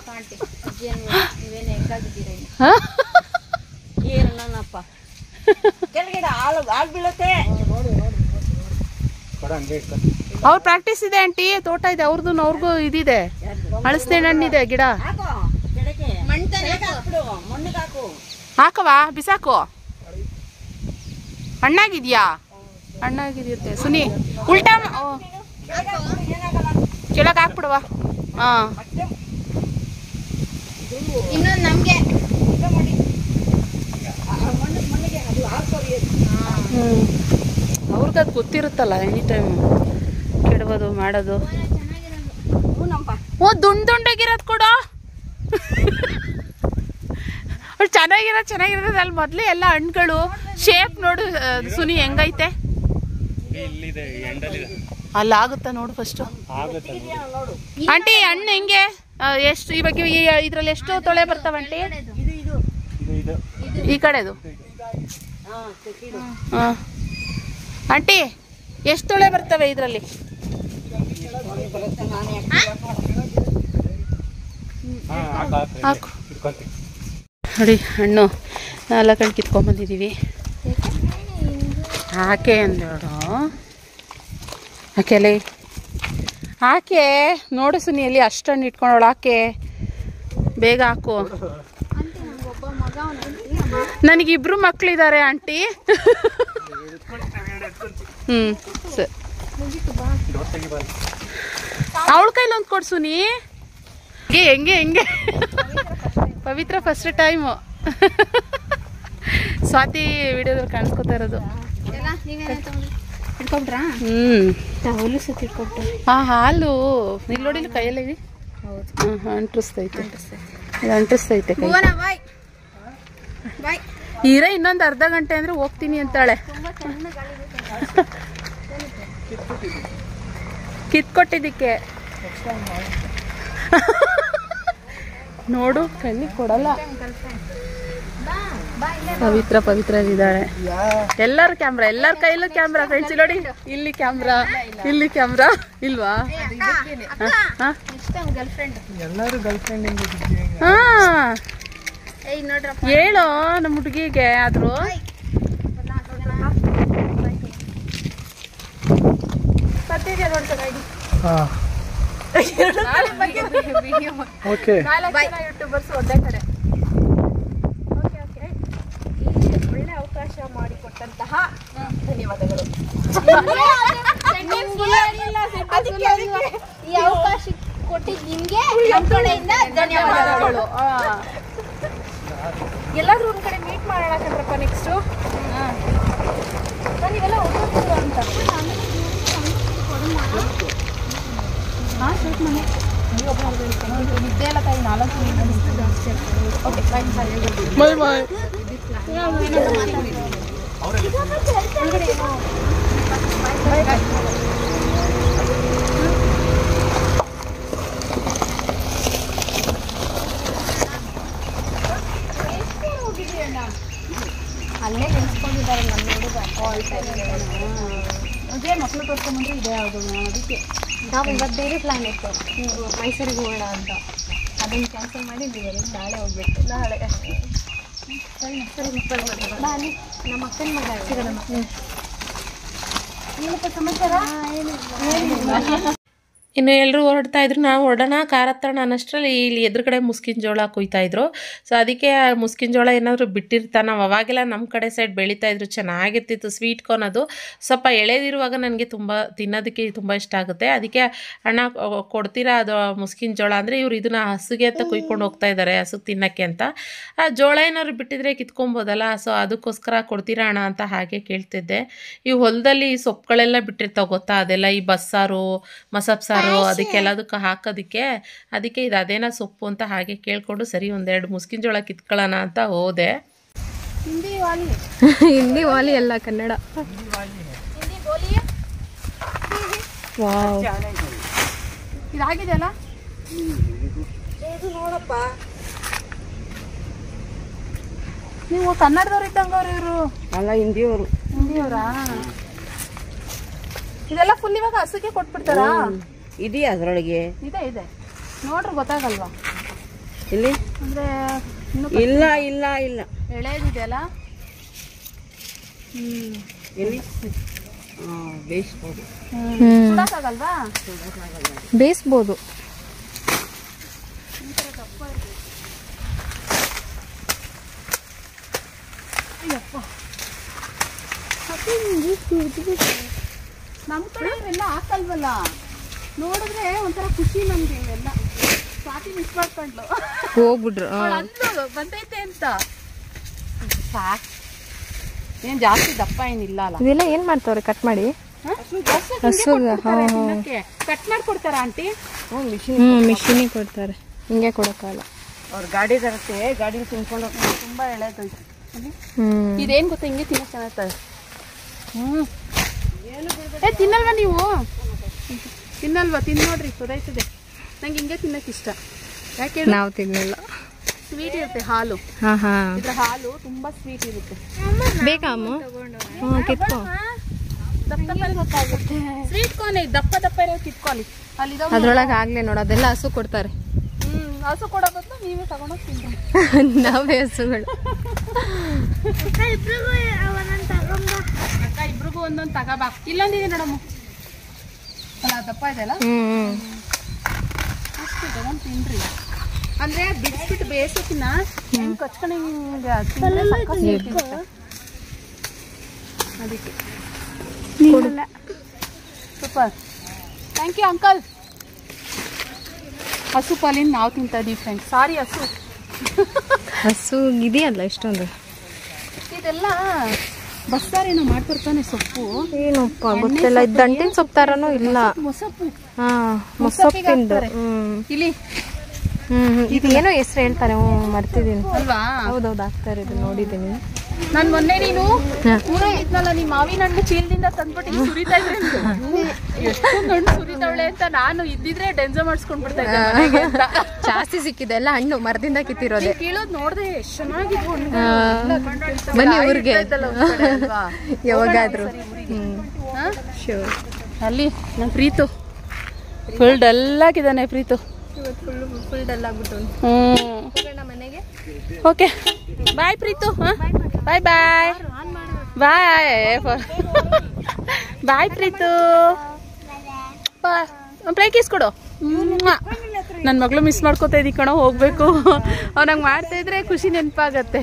ಕಾಂಟಿ ಅಜ್ಜಿ ನೀವೇನು ಹೆಂಗಾಗಿದ್ದೀರ? ಏನು ನನ್ನಪ್ಪ ಕೆಳಗಡೆ ಆಳು ಬೀಳುತ್ತೆ. ಅವ್ರ ಪ್ರಾಕ್ಟೀಸ್ ಇದೆ ಆಂಟಿ, ತೋಟ ಇದೆ ಅವ್ರದ್ದು, ಅವ್ರಿಗೂ ಇದಿದೆ, ಹಳಸೆ ಹಣ್ಣಿದೆ ಗಿಡ. ಹಾಕವಾ, ಬಿಸಾಕು. ಹಣ್ಣಾಗಿದ್ಯಾ? ಹಣ್ಣಾಗಿದೆಯುತ್ತೆ ಸುನಿ. ಉಲ್ಟಾ ಕೆಳಗೆ ಹಾಕ್ಬಿಡುವ. ಹಾ, ಇನ್ನೊಂದು ನಮ್ಗೆ. ಅವ್ರಿಗದು ಗೊತ್ತಿರುತ್ತಲ್ಲ, ಎನಿ ಟೈಮ್ ಕೆಡಬೋದು ಮಾಡೋದು. ಓ, ದುಂಡಾಗಿರೋದು ಕೊಡು. ಚೆನ್ನಾಗಿರೋದು ಅಲ್ಲಿ ಮೊದಲೇ ಎಲ್ಲ ಹಣ್ಣುಗಳು ಶೇಪ್ ನೋಡು ಸುನಿ ಹೆಂಗೈತೆ. ಅಲ್ಲಿ ಆಗುತ್ತಾ ನೋಡು ಫಸ್ಟ್ ಆಂಟಿ. ಹಣ್ಣು ಹೆಂಗೆ, ಎಷ್ಟು ಇವಾಗ ಇದ್ರಲ್ಲಿ ಎಷ್ಟು ತೊಳೆ ಬರ್ತಾವ ಆಂಟಿ? ಈ ಕಡೆದು. ಹಾಂ ಆಂಟಿ, ಎಷ್ಟು ತೊಳೆ ಬರ್ತವೆ ಇದರಲ್ಲಿ? ಹಾಕು ನೋಡಿ. ಹಣ್ಣು 4 ಹಣ್ಣು ಕಿತ್ಕೊಂಡ್ಬಂದಿದ್ದೀವಿ. ಹಾಕೆ ಅಂದೋಡು, ಹಾಕೆಲೆ ಹಾಕೆ ನೋಡು ಸುನಿಯಲ್ಲಿ ಅಷ್ಟು ಹಣ್ಣು ಇಟ್ಕೊಂಡೋಳು. ಹಾಕೆ ಬೇಗ ಹಾಕು. ನನಗಿಬ್ರು ಮಕ್ಕಳಿದ್ದಾರೆ ಆಂಟಿ. ಸರಿ, ಅವಳ ಕೈಲಿ ಒಂದು ಕೊಡು ಸುನಿ. ಹೆಂಗೆ ಪವಿತ್ರ ಫಸ್ಟ್ ಟೈಮು ಸ್ವಾತಿ ವಿಡಿಯೋದಲ್ಲಿ ಕಾಣಿಸ್ಕೊತಾ ಇರೋದು. ಇಟ್ಕೊಬಿಟ್ರಾ? ಹುಲ್ಲು ಸತಿ ಇಟ್ಕೊಬಿಟ್ಟು. ಹಾಲು ಇಲ್ಲಿ ನೋಡಿಲ್ಲ ಕೈಯಲ್ಲಿ. ಅಂಟಿಸ್ತೈತೆ, ಇದು ಅಂಟಿಸ್ತೈತೆ ಕೈ. ಹೀರೆ ಇನ್ನೊಂದು ಅರ್ಧ ಗಂಟೆ ಅಂದ್ರೆ ಹೋಗ್ತೀನಿ ಅಂತಾಳೆ. ಕಿತ್ಕೊಟ್ಟಿದ್ದಕ್ಕೆ ನೋಡು, ಕಣ್ಣಿಗೆ ಕೊಡಲ್ಲ. ಪವಿತ್ರ ಇದ್ದಾಳೆ. ಎಲ್ಲರ ಕ್ಯಾಮ್ರಾ, ಎಲ್ಲರ ಕೈಯಲ್ಲೂ ಕ್ಯಾಮ್ರಾ ಫ್ರೆಂಡ್ಸ್. ನೋಡಿ, ಇಲ್ಲಿ ಕ್ಯಾಮ್ರಾ, ಇಲ್ಲಿ ಕ್ಯಾಮ್ರಾ ಇಲ್ವಾ? ಎಲ್ಲರೂ ಗರ್ಲ್ ಫ್ರೆಂಡ್. ಹಾ, ಹೇಳು ನಮ್ಮ ಹುಡುಗಿಗೆ ಆದ್ರೂ. ಯೂಟ್ಯೂಬರ್ಸ್ ಒಂದೇ ಕಡೆ. ಒಳ್ಳೆ ಅವಕಾಶ ಮಾಡಿಕೊಟ್ಟಂತಹ ಧನ್ಯವಾದಗಳು. ಈ ಅವಕಾಶ ಕೊಟ್ಟಿದ್ದು ನಿಮ್ಗೆ ನಮ್ಮ ಕಡೆಯಿಂದ ಧನ್ಯವಾದಗಳು. ಎಲ್ಲಾದ್ರೂ ಒಂದ್ ಕಡೆ ಮೀಟ್ ಮಾಡೋಣ ಕಣ್ರಪ್ಪ ನೆಕ್ಸ್ಟು. ನೀವೆಲ್ಲ ಹೋಗ್ಬೋದು ಅಂತ. ನಿದ್ದೆ ಎಲ್ಲ ಕೈ 4 ಜಾಸ್ತಿ ಆಗ್ತದೆ. ಓಕೆ, ಬಾಯ್ ಬಾಯ್. ಅಲ್ಲೇ ನೆನೆಸ್ಕೊಂಡಿದ್ದಾರೆ ನನ್ನ ಹುಡುಗ. ಅದೇ ಮಕ್ಕಳು ತೋರ್ಸ್ಕೊಂಡ್ಬಂದ್ರೆ ಇದೆ ಯಾವುದು ಅದಕ್ಕೆ. ನಾವು ಇವತ್ತು ಬೇರೆ ಪ್ಲಾನ್ ಇತ್ತು, ಮೈಸೂರಿಗೆ ಹೋಗೋಣ ಅಂತ. ಅದನ್ನು ಕ್ಯಾನ್ಸಲ್ ಮಾಡಿ ನಾಳೆ ಹೋಗ್ಬೇಕು. ನಾಳೆ ನಮ್ಮ ಅಕ್ಕನ ಮಗ ಏನಪ್ಪ ಸಮಾಚಾರ? ಇನ್ನು ಎಲ್ಲರೂ ಹೊರಡ್ತಾ ಇದ್ರು, ನಾವು ಹೊರಡೋಣ ಕಾರ್ ಹತ್ರಣ ಅನ್ನಷ್ಟರಲ್ಲಿ ಇಲ್ಲಿ ಎದುರುಗಡೆ ಮುಸ್ಕಿನ ಜೋಳ ಕೊಯ್ತಾಯಿದ್ರು. ಸೊ ಅದಕ್ಕೆ ಮುಸ್ಕಿನ ಜೋಳ ಏನಾದರೂ ಬಿಟ್ಟಿರ್ತಾ, ನಾವು ಅವಾಗೆಲ್ಲ ನಮ್ಮ ಕಡೆ ಸೈಡ್ ಬೆಳೀತಾಯಿದ್ರು, ಚೆನ್ನಾಗಿರ್ತಿತ್ತು ಸ್ವೀಟ್ ಕಾರ್ನ್. ಅದು ಸ್ವಲ್ಪ ಎಳೆದಿರುವಾಗ ನನಗೆ ತುಂಬ ತಿನ್ನೋದಕ್ಕೆ ತುಂಬ ಇಷ್ಟ ಆಗುತ್ತೆ. ಅದಕ್ಕೆ ಅಣ್ಣ ಕೊಡ್ತೀರಾ ಅದು ಮುಸ್ಕಿನ ಜೋಳ ಅಂದರೆ, ಇವ್ರು ಇದನ್ನು ಹಸುಗೆ ಅಂತ ಕುಯ್ಕೊಂಡು ಹೋಗ್ತಾ ಇದ್ದಾರೆ, ಹಸುಗೆ ತಿನ್ನೋಕ್ಕೆ ಅಂತ. ಆ ಜೋಳ ಏನಾದ್ರು ಬಿಟ್ಟಿದ್ರೆ ಕಿತ್ಕೊಬೋದಲ್ಲ, ಸೊ ಅದಕ್ಕೋಸ್ಕರ ಕೊಡ್ತೀರಾ ಅಣ್ಣ ಅಂತ ಹಾಗೆ ಕೇಳ್ತಿದ್ದೆ. ಈ ಹೊಲದಲ್ಲಿ ಸೊಪ್ಪುಗಳೆಲ್ಲ ಬಿಟ್ಟಿರ್ತಾವೆ ಗೊತ್ತಾ, ಅದೆಲ್ಲ ಈ ಬಸ್ಸಾರು ಮಸಪ್ ಸಾರು ಅದಕ್ಕೆಲ್ಲದಕ್ಕೆ ಹಾಕೋದಕ್ಕೆ, ಅದಕ್ಕೆ ಇದು ಅದೇನೋ ಸೊಪ್ಪು ಅಂತ ಹಾಗೆ ಕೇಳ್ಕೊಂಡು ಸರಿ ಒಂದೆರಡು ಮುಸ್ಕಿನ ಜೋಳ ಕಿತ್ಕೊಳ್ಳೋಣ ಅಂತ ಹೋದೆ. ಹಿಂದಿ ವಾಲಿ ಅಲ್ಲ, ಕನ್ನಡ. ವಾವ್, ಇದಾಗಿದೆಯಲ್ಲ ನೋಡಪ್ಪ, ನೀವು ಕನ್ನಡದವ್ರು ಇದ್ದಂಗವ್ರು ಇವರು. ಅಲ್ಲ ಹಿಂದಿಯವರು. ಹಿಂದಿಯವರಾ? ಇದೆಲ್ಲ ಫುಲ್ ಇವಾಗ ಹಸುಗೆ ಕೊಟ್ಬಿಡ್ತಾರಾ? ಇದೆಯಾ ಅದರೊಳಗೆ? ಇದೆ ಇದೆ, ನೋಡ್ರಿ ಗೊತ್ತಾಗಲ್ವಾ? ಇಲ್ಲಿ ಅಂದ್ರೆ ಇಲ್ಲ ಇಲ್ಲ ಇಲ್ಲ, ಎಳೆದಿದೆಯಲ್ಲ. ಎಲ್ಲಿ ಬೇಯಿಸ್ಬೋದು. ಸುಡಕ್ಕಾಗಲ್ವಾ? ಬೇಯಿಸ್ಬೋದು. ನಮ್ಮ ಕಡೆ ಇವೆಲ್ಲ ಹಾಕಲ್ವಲ್ಲ, ನೋಡಿದ್ರೆ ಒಂಥರ ಖುಷಿ ನಮ್ಗೆ. ಇವೆಲ್ಲ ಸ್ವಾತಿ ಮಿಸ್ ಮಾಡ್ಕೊಂಡ್ಲು, ಹೋಗ್ಬಿಟ್ರು. ಅಂದ್ಲು ಬಂದೈತೆ ಅಂತ. ಏನ್ ಜಾಸ್ತಿ ದಪ್ಪ ಏನಿಲ್ಲ ಅಲ್ಲ. ಇವೆಲ್ಲ ಏನ್ ಮಾಡ್ತಾವ್ರೆ? ಕಟ್ ಮಾಡಿ ಕಟ್ ಮಾಡ್ಕೊಡ್ತಾರ ಆಂಟಿ? ಮಿಷಿನಿಗೆ ಕೊಡ್ತಾರೆ, ಹಿಂಗೆ ಕೊಡಕ್ಕಾಗಲ್ಲ. ಅವ್ರ ಗಾಡಿ ತರತ್ತೆ, ಗಾಡಿ ತಿನ್ಕೊಂಡು ಹೋಗ್ತಾರೆ. ತುಂಬಾ ಎಳೆದೈತೆ. ಇದೇನ್ ಗೊತ್ತಾ, ಹಿಂಗೆ ತಿನ್ನಕ್ ಚೆನ್ನಾಗ್ತದೆ. ತಿನ್ನಲ್ವಾ ನೀವು? ತಿನ್ನಲ್ವಾ? ತಿನ್ ನೋಡ್ರಿ, ಗೊತ್ತಾಯ್ತದೆ. ನಂಗೆ ಹಿಂಗೆ ತಿನ್ನಕ್ ಇಷ್ಟ. ಯಾಕೆ ನಾವು ತಿನ್ನಲ್ಲ. ಸ್ವೀಟ್ ಇರುತ್ತೆ ಹಾಲು. ಹಾ ಹಾ, ಇದ್ರ ಹಾಲು ತುಂಬಾ ಸ್ವೀಟ್ ಇರುತ್ತೆ. ಬೇಕಾ ಅಮ್ಮ? ಕಿತ್ಕೋ. ದಪ್ಪ ದಪ್ಪ ಗೊತ್ತಾಗುತ್ತೆ. ಸ್ವೀಟ್ ಕಾರ್ನ್ ದಪ್ಪ ದಪ್ಪ ಇರೋ ಕಿತ್ಕೊಳ್ಳಿ. ಅಲ್ಲಿ ಅದ್ರೊಳಗೆ ಆಗ್ಲೇ ನೋಡ, ಅದೆಲ್ಲ ಹಸು ಕೊಡ್ತಾರೆ. ಹಸು ಕೊಡೋ ಬದಲು ನೀವೇ ತಗೊಂಡೋಗಿ ತಿಂತೀವಿ. ನಾವೇ ಹಸುಗಳು. ಅಕ್ಕ ಇಬ್ರಿಗೂ ಒಂದೊಂದು ತಗೋಬಾ. ಇಲ್ಲೊಂದಿದೆ ನೋಡಮ್ಮ, ಅಲ್ಲ ದಪ್ಪ ಇದೆಯಲ್ಲ, ಅಷ್ಟು ತಗೊಂಡು ತಿನ್ರಿ. ಅಂದ್ರೆ ಬಿಡಿಸ್ಬಿಟ್ಟು ಬೇಯಿಸೋಕಿನ್ನ ಕಚ್ಕೊಂಡು ಅದಕ್ಕೆ ಸೂಪರ್. Thank you uncle. ಹಸು ಪಾಲಿನ ನಾವು ತಿಂತಾ ಇದೀವಿ ಫ್ರೆಂಡ್ಸ್. ಸಾರಿ ಹಸು ಇದೆಯಲ್ಲ ಇಷ್ಟೊಂದು. ಇದೆಲ್ಲ ಬಸ್ಸಾರೇನೋ ಮಾಡ್ತಿರ್ತಾನೆ ಸೊಪ್ಪು. ಏನಪ್ಪ ಗೊತ್ತಿಲ್ಲ, ಇದು ದಂಟಿನ ಸೊಪ್ಪು ತರನೂ ಇಲ್ಲ. ಮೊಸಪ್ಪು. ಹಾ, ಮೊಸಪ್ಪಿಂದು. ಇಲ್ಲಿ ಇದು ಏನೋ ಹೆಸರು ಹೇಳ್ತಾರೆ, ಮರ್ತಿದ್ದೀನಿ. ಅಲ್ವಾ? ಹೌದೌದು, ಹಾಕ್ತಾರೆ, ಇದು ನೋಡಿದ್ದೀನಿ ನಾನು. ಮೊನ್ನೆ ನೀನು ಊರ ಇದ್ನಲ್ಲ, ನೀ ಮಾವಿನ ಹಣ್ಣು ಚೀಲದಿಂದ ತಂದ್ಬಿಟ್ಟು ಸುರಿತಾ ಇದ್ರೆ ಎಷ್ಟೊಂದು ಹಣ್ಣು ಸುರಿತಾವಳೆ ಅಂತ ನಾನು ಇದ್ದಿದ್ರೆ ಡೆನ್ಸೋ ಮಾಡಿಸ್ಕೊಂಡ್ಬಿಡ್ತಾ ಇದ್ದೆ. ಜಾಸ್ತಿ ಸಿಕ್ಕಿದೆ ಎಲ್ಲ ಹಣ್ಣು, ಮರದಿಂದ ಕಿತ್ತಿರೋದೆ. ಕೀಳೋದ್ ನೋಡ್ದೆ ಎಷ್ಟು ಚೆನ್ನಾಗಿದ್ವು. ಬನ್ನಿ ಊರಿಗೆ ಯಾವಾಗಾದ್ರೂ. ಅಲ್ಲಿ ನನ್ನ ಪ್ರೀತು ಫುಲ್ ಡಲ್ ಆಗಿದ್ದಾನೆ. ಪ್ರೀತು ಫುಲ್ ಡಲ್ ಆಗ್ಬಿಟ್ಟು. ಮನೆಗೆ ಓಕೆ ಬಾಯ್ ಪ್ರೀತು. ಬಾಯ್ ಬಾಯ್ ಬಾಯ್ ಬಾಯ್ ಪ್ರೀತು. ಬ್ರೇಕ್ ಇಸ್ಕೊಡು. ನನ್ನ ಮಗಳು ಮಿಸ್ ಮಾಡ್ಕೋತಾ ಇದ್ದೀ ಕಣೋ, ಹೋಗ್ಬೇಕು. ಅವ್ನಂಗೆ ಮಾಡ್ತಾ ಇದ್ರೆ ಖುಷಿ ನೆನಪಾಗತ್ತೆ.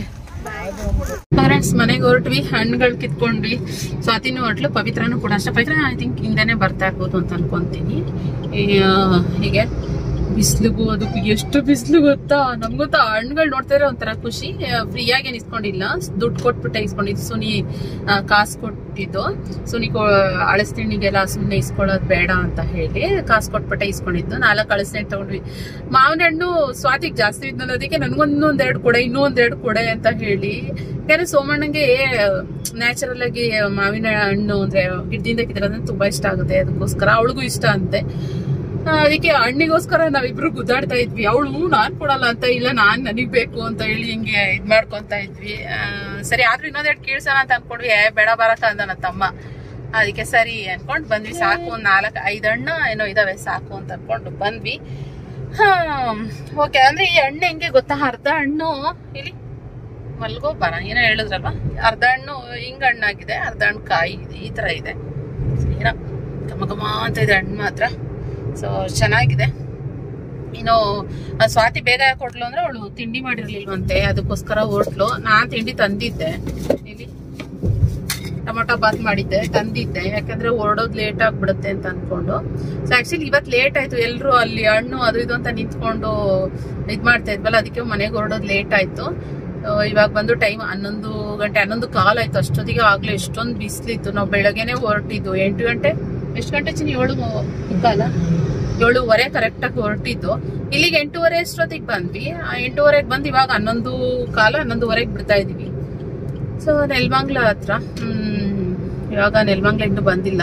ಫ್ರೆಂಡ್ಸ್, ಮನೆಗೆ ಹೊರಟ್ವಿ, ಹಣ್ಣುಗಳು ಕಿತ್ಕೊಂಡ್ವಿ. ಸ್ವಾತಿನೂ ಹೊರಟ್ಲು, ಪವಿತ್ರನೂ ಕೂಡ ಅಷ್ಟೇ. ಪವಿತ್ರ ಐ ಥಿಂಕ್ ಹಿಂದೆನೆ ಬರ್ತಾ ಇರ್ಬೋದು ಅಂತ ಅನ್ಕೊಂತೀನಿ. ಹೀಗೆ ಬಿಸಿಲಿಗೂ ಅದಕ್ಕೂ ಎಷ್ಟು ಬಿಸಿಲು ಗೊತ್ತಾ. ನಮ್ಗೊತ್ತಾ ಹಣ್ಣುಗಳು ನೋಡ್ತಾ ಇರೋ ಒಂಥರ ಖುಷಿ. ಫ್ರೀಯಾಗಿ ಏನು ಇಸ್ಕೊಂಡಿಲ್ಲ, ದುಡ್ಡು ಕೊಟ್ಬಿಟ್ಟೆ ಇಸ್ಕೊಂಡಿದ್ದು. ಸುನಿ ಕಾಸು ಕೊಟ್ಟಿದ್ದು. ಸುನಿ ಅಳಸ್ತಿಣ್ಣಿಗೆಲ್ಲ ಸುಮ್ಮನೆ ಇಸ್ಕೊಳ್ಳೋದು ಬೇಡ ಅಂತ ಹೇಳಿ ಕಾಸು ಕೊಟ್ಬಿಟ್ಟೆ ಇಸ್ಕೊಂಡಿದ್ದು. 4 ಅಳಸ್ತಿಣ್ಣು ತಗೊಂಡ್ವಿ. ಮಾವಿನ ಹಣ್ಣು ಸ್ವಾತಿಗೆ ಜಾಸ್ತಿ ಇದ್ನಲ್ಲ, ಅದಕ್ಕೆ ನನ್ಗೊಂದೊಂದೆರಡು ಕೊಡೆ, ಇನ್ನೂ ಒಂದೆರಡು ಕೊಡೆ ಅಂತ ಹೇಳಿ. ಯಾಕಂದ್ರೆ ಸೋಮಣ್ಣಂಗೆ ನ್ಯಾಚುರಲ್ ಆಗಿ ಮಾವಿನ ಹಣ್ಣು ಅಂದ್ರೆ ಗಿಡದಿಂದ ಕಿತ್ತಿರೋದಂದ್ರೆ ತುಂಬಾ ಇಷ್ಟ ಆಗುತ್ತೆ. ಅದಕ್ಕೋಸ್ಕರ ಅವಳಿಗೂ ಇಷ್ಟ ಅಂತೆ. ಅದಕ್ಕೆ ಹಣ್ಣಿಗೋಸ್ಕರ ನಾವಿಬ್ರು ಗುದ್ದಾಡ್ತಾ ಇದ್ವಿ. ಅವಳು ನಾನ್ ಕೊಡಲ್ಲ ಅಂತ, ಇಲ್ಲ ನನಗ್ ಬೇಕು ಅಂತ ಹೇಳಿ ಹಿಂಗೆ ಇದ್ ಮಾಡ್ಕೊಂತ ಇದ್ವಿ. ಸರಿ ಆದ್ರೂ ಇನ್ನೊಂದೆರಡು ಕೀಳ್ಸೋಣ ಅಂತ ಅನ್ಕೊಂಡ್ವಿ. ಬೇಡ ಬರಕ ಅಂದ ನನ್ನ ತಮ್ಮ. ಅದಕ್ಕೆ ಸರಿ ಅನ್ಕೊಂಡ್ ಬಂದ್ವಿ. ಸಾಕು, 4-5 ಹಣ್ಣು ಏನೋ ಇದಾವೆ, ಸಾಕು ಅಂತ ಅನ್ಕೊಂಡು ಬಂದ್ವಿ. ಓಕೆ. ಅಂದ್ರೆ ಈ ಹಣ್ಣು ಹೆಂಗೆ ಗೊತ್ತಾ, ಅರ್ಧ ಹಣ್ಣು ಇಲ್ಲಿ ಮಲ್ಗೋಬಾರ ಏನೋ ಹೇಳಿದ್ರಲ್ವ, ಅರ್ಧ ಹಣ್ಣು ಹಿಂಗ್ ಹಣ್ಣಾಗಿದೆ, ಅರ್ಧ ಹಣ್ಣು ಕಾಯಿ ಇದೆ, ಈ ತರ ಇದೆ. ಏನೋ ಘಮ ಘಮ ಅಂತ ಇದೆ ಹಣ್ಣು ಮಾತ್ರ. ಸೊ ಚೆನ್ನಾಗಿದೆ. ಇನ್ನು ಸ್ವಾತಿ ಬೇಗ ಯಾಕೆ ಕೊಟ್ಲು ಅಂದ್ರೆ ಅವಳು ತಿಂಡಿ ಮಾಡಿರ್ಲಿಲ್ವಂತೆ, ಅದಕ್ಕೋಸ್ಕರ ಹೊರಟ್ಲು. ನಾನ್ ತಿಂಡಿ ತಂದಿದ್ದೆ, ಇಲ್ಲಿ ಟೊಮೊಟೊ ಬಾತ್ ಮಾಡಿದ್ದೆ ತಂದಿದ್ದೆ, ಯಾಕಂದ್ರೆ ಹೊರಡೋದು ಲೇಟ್ ಆಗ್ಬಿಡುತ್ತೆ ಅಂತ ಅನ್ಕೊಂಡು. ಸೊ ಆಕ್ಚುಲಿ ಇವತ್ತು ಲೇಟ್ ಆಯ್ತು, ಎಲ್ರು ಅಲ್ಲಿ ಹಣ್ಣು ಅದು ಇದು ಅಂತ ನಿಂತ್ಕೊಂಡು ಇದ್ ಮಾಡ್ತಾ ಇದ್ವಲ್ಲ, ಅದಕ್ಕೆ ಮನೆಗೆ ಹೊರಡೋದು ಲೇಟ್ ಆಯ್ತು. ಇವಾಗ ಬಂದು ಟೈಮ್ 11 ಗಂಟೆ 11 ಕಾಲ್ ಆಯ್ತು. ಅಷ್ಟೊತ್ತಿಗೆ ಆಗ್ಲೇ ಎಷ್ಟೊಂದು ಬಿಸಿಲಿತ್ತು. ನಾವು ಬೆಳಗ್ಗೆನೆ ಹೊರಟಿದ್ದು 8 ಗಂಟೆ, ಎಷ್ಟು ಗಂಟೆ ಚಿನ್ನಿ? 7:15 ಕರೆಕ್ಟಾಗಿ ಹೊರಟಿದ್ದು. ಇಲ್ಲಿಗೆ 8:15 ಅಷ್ಟೊತ್ತಿಗೆ ಬಂದ್ವಿ. 8:15 ಬಂದು ಇವಾಗ 11 ಕಾಲ 11:15 ಬಿಡ್ತಾ ಇದೀವಿ. ಸೊ ನೆಲಮಂಗ್ಲ ಹತ್ರ, ಇವಾಗ ನೆಲಮಂಗ್ಲ ಇನ್ನೂ ಬಂದಿಲ್ಲ,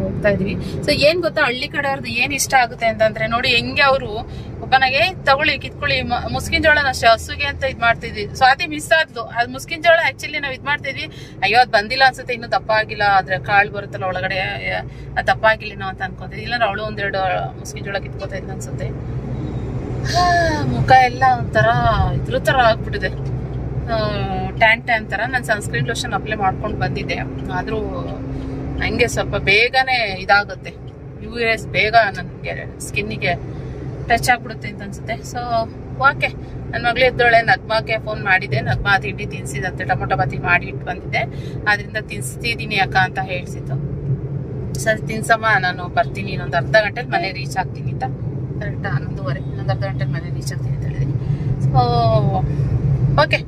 ಹೋಗ್ತಾ ಇದೀವಿ. ಸೊ ಏನ್ ಗೊತ್ತಾ, ಹಳ್ಳಿ ಕಡೆ ಅವ್ರದ್ದು ಏನ್ ಇಷ್ಟ ಆಗುತ್ತೆ ಅಂತಂದ್ರೆ ನೋಡಿ, ಹೆಂಗೆ ಅವರು ಒಬ್ಬನಿಗೆ ತಗೊಳ್ಳಿ ಕಿತ್ಕೊಳ್ಳಿ ಮುಸ್ಕಿನ ಜೋಳನ ಅಷ್ಟೇ ಹಸುಗೆ ಅಂತ ಇದ್ ಮಾಡ್ತಿದ್ವಿ. ಸ್ವಾತಿ ಮಿಸ್ ಆದ್ಲು. ಅದ್ ಮುಸ್ಕಿನ ಜೋಳ ಆಕ್ಚುಲಿ ನಾವ್ ಇದ್ ಮಾಡ್ತಿದ್ವಿ, ಅಯ್ಯೋ ಅದ್ ಬಂದಿಲ್ಲ ಅನ್ಸುತ್ತೆ, ಇನ್ನು ದಪ್ಪ ಆಗಿಲ್ಲ, ಆದ್ರೆ ಕಾಳು ಬರುತ್ತಲ್ಲ ಒಳಗಡೆ, ದಪ್ಪ ಆಗಿಲ್ಲ ನಾವು ಅಂತ ಅನ್ಕೊಂತಿದ್ವಿ. ಇಲ್ಲಾಂದ್ರೆ ಅವಳು 1-2 ಮುಸ್ಕಿನ ಜೋಳ ಕಿತ್ಕೋತಾ ಇದ್ನ ಅನ್ಸುತ್ತೆ. ಮುಖ ಎಲ್ಲ ಒಂಥರ ಇದ್ರ ತರ ಆಗ್ಬಿಟ್ಟಿದೆ, ಟ್ಯಾನ್ ತರ. ನಾನು ಸನ್ಸ್ಕ್ರೀನ್ ಲೋಷನ್ ಅಪ್ಲೈ ಮಾಡ್ಕೊಂಡು ಬಂದಿದ್ದೆ, ಆದ್ರೂ ಹಂಗೆ ಸ್ವಲ್ಪ ಬೇಗನೆ ಇದಾಗುತ್ತೆ, US ಬೇಗ ನನಗೆ ಸ್ಕಿನ್ನಿಗೆ ಟಚ್ ಆಗ್ಬಿಡುತ್ತೆ ಅಂತ ಅನ್ಸುತ್ತೆ. ಸೊ ಓಕೆ, ನನ್ನ ಮಗಳು ಎದ್ದೊಳೆ, ನಗ್ಮಾಗೆ ಫೋನ್ ಮಾಡಿದ್ದೆ, ನಗ್ಮಾ ತಿಂಡಿ ತಿನ್ಸಿದಂತೆ, ಟೊಮೊಟೊ ಬಾತಿ ಮಾಡಿ ಇಟ್ಟು ಬಂದಿದ್ದೆ, ಆದ್ರಿಂದ ತಿನ್ಸ್ತಿದ್ದೀನಿ ಅಕ್ಕ ಅಂತ ಹೇಳ್ಸಿತ್ತು. ಸರಿ ತಿನ್ಸಮ್ಮ, ನಾನು ಬರ್ತೀನಿ, ಇನ್ನೊಂದು ಅರ್ಧ ಗಂಟೆಲಿ ಮನೆ ರೀಚ್ ಆಗ್ತೀನಿ ಅಂತ. ಕರೆಕ್ಟ್ 11:15, ಇನ್ನೊಂದು ಅರ್ಧ ಗಂಟೆಲಿ ಮನೆ ರೀಚ್ ಆಗ್ತೀನಿ ಅಂತ ಹೇಳಿದೀನಿ. ಸೊ ಓಕೆ,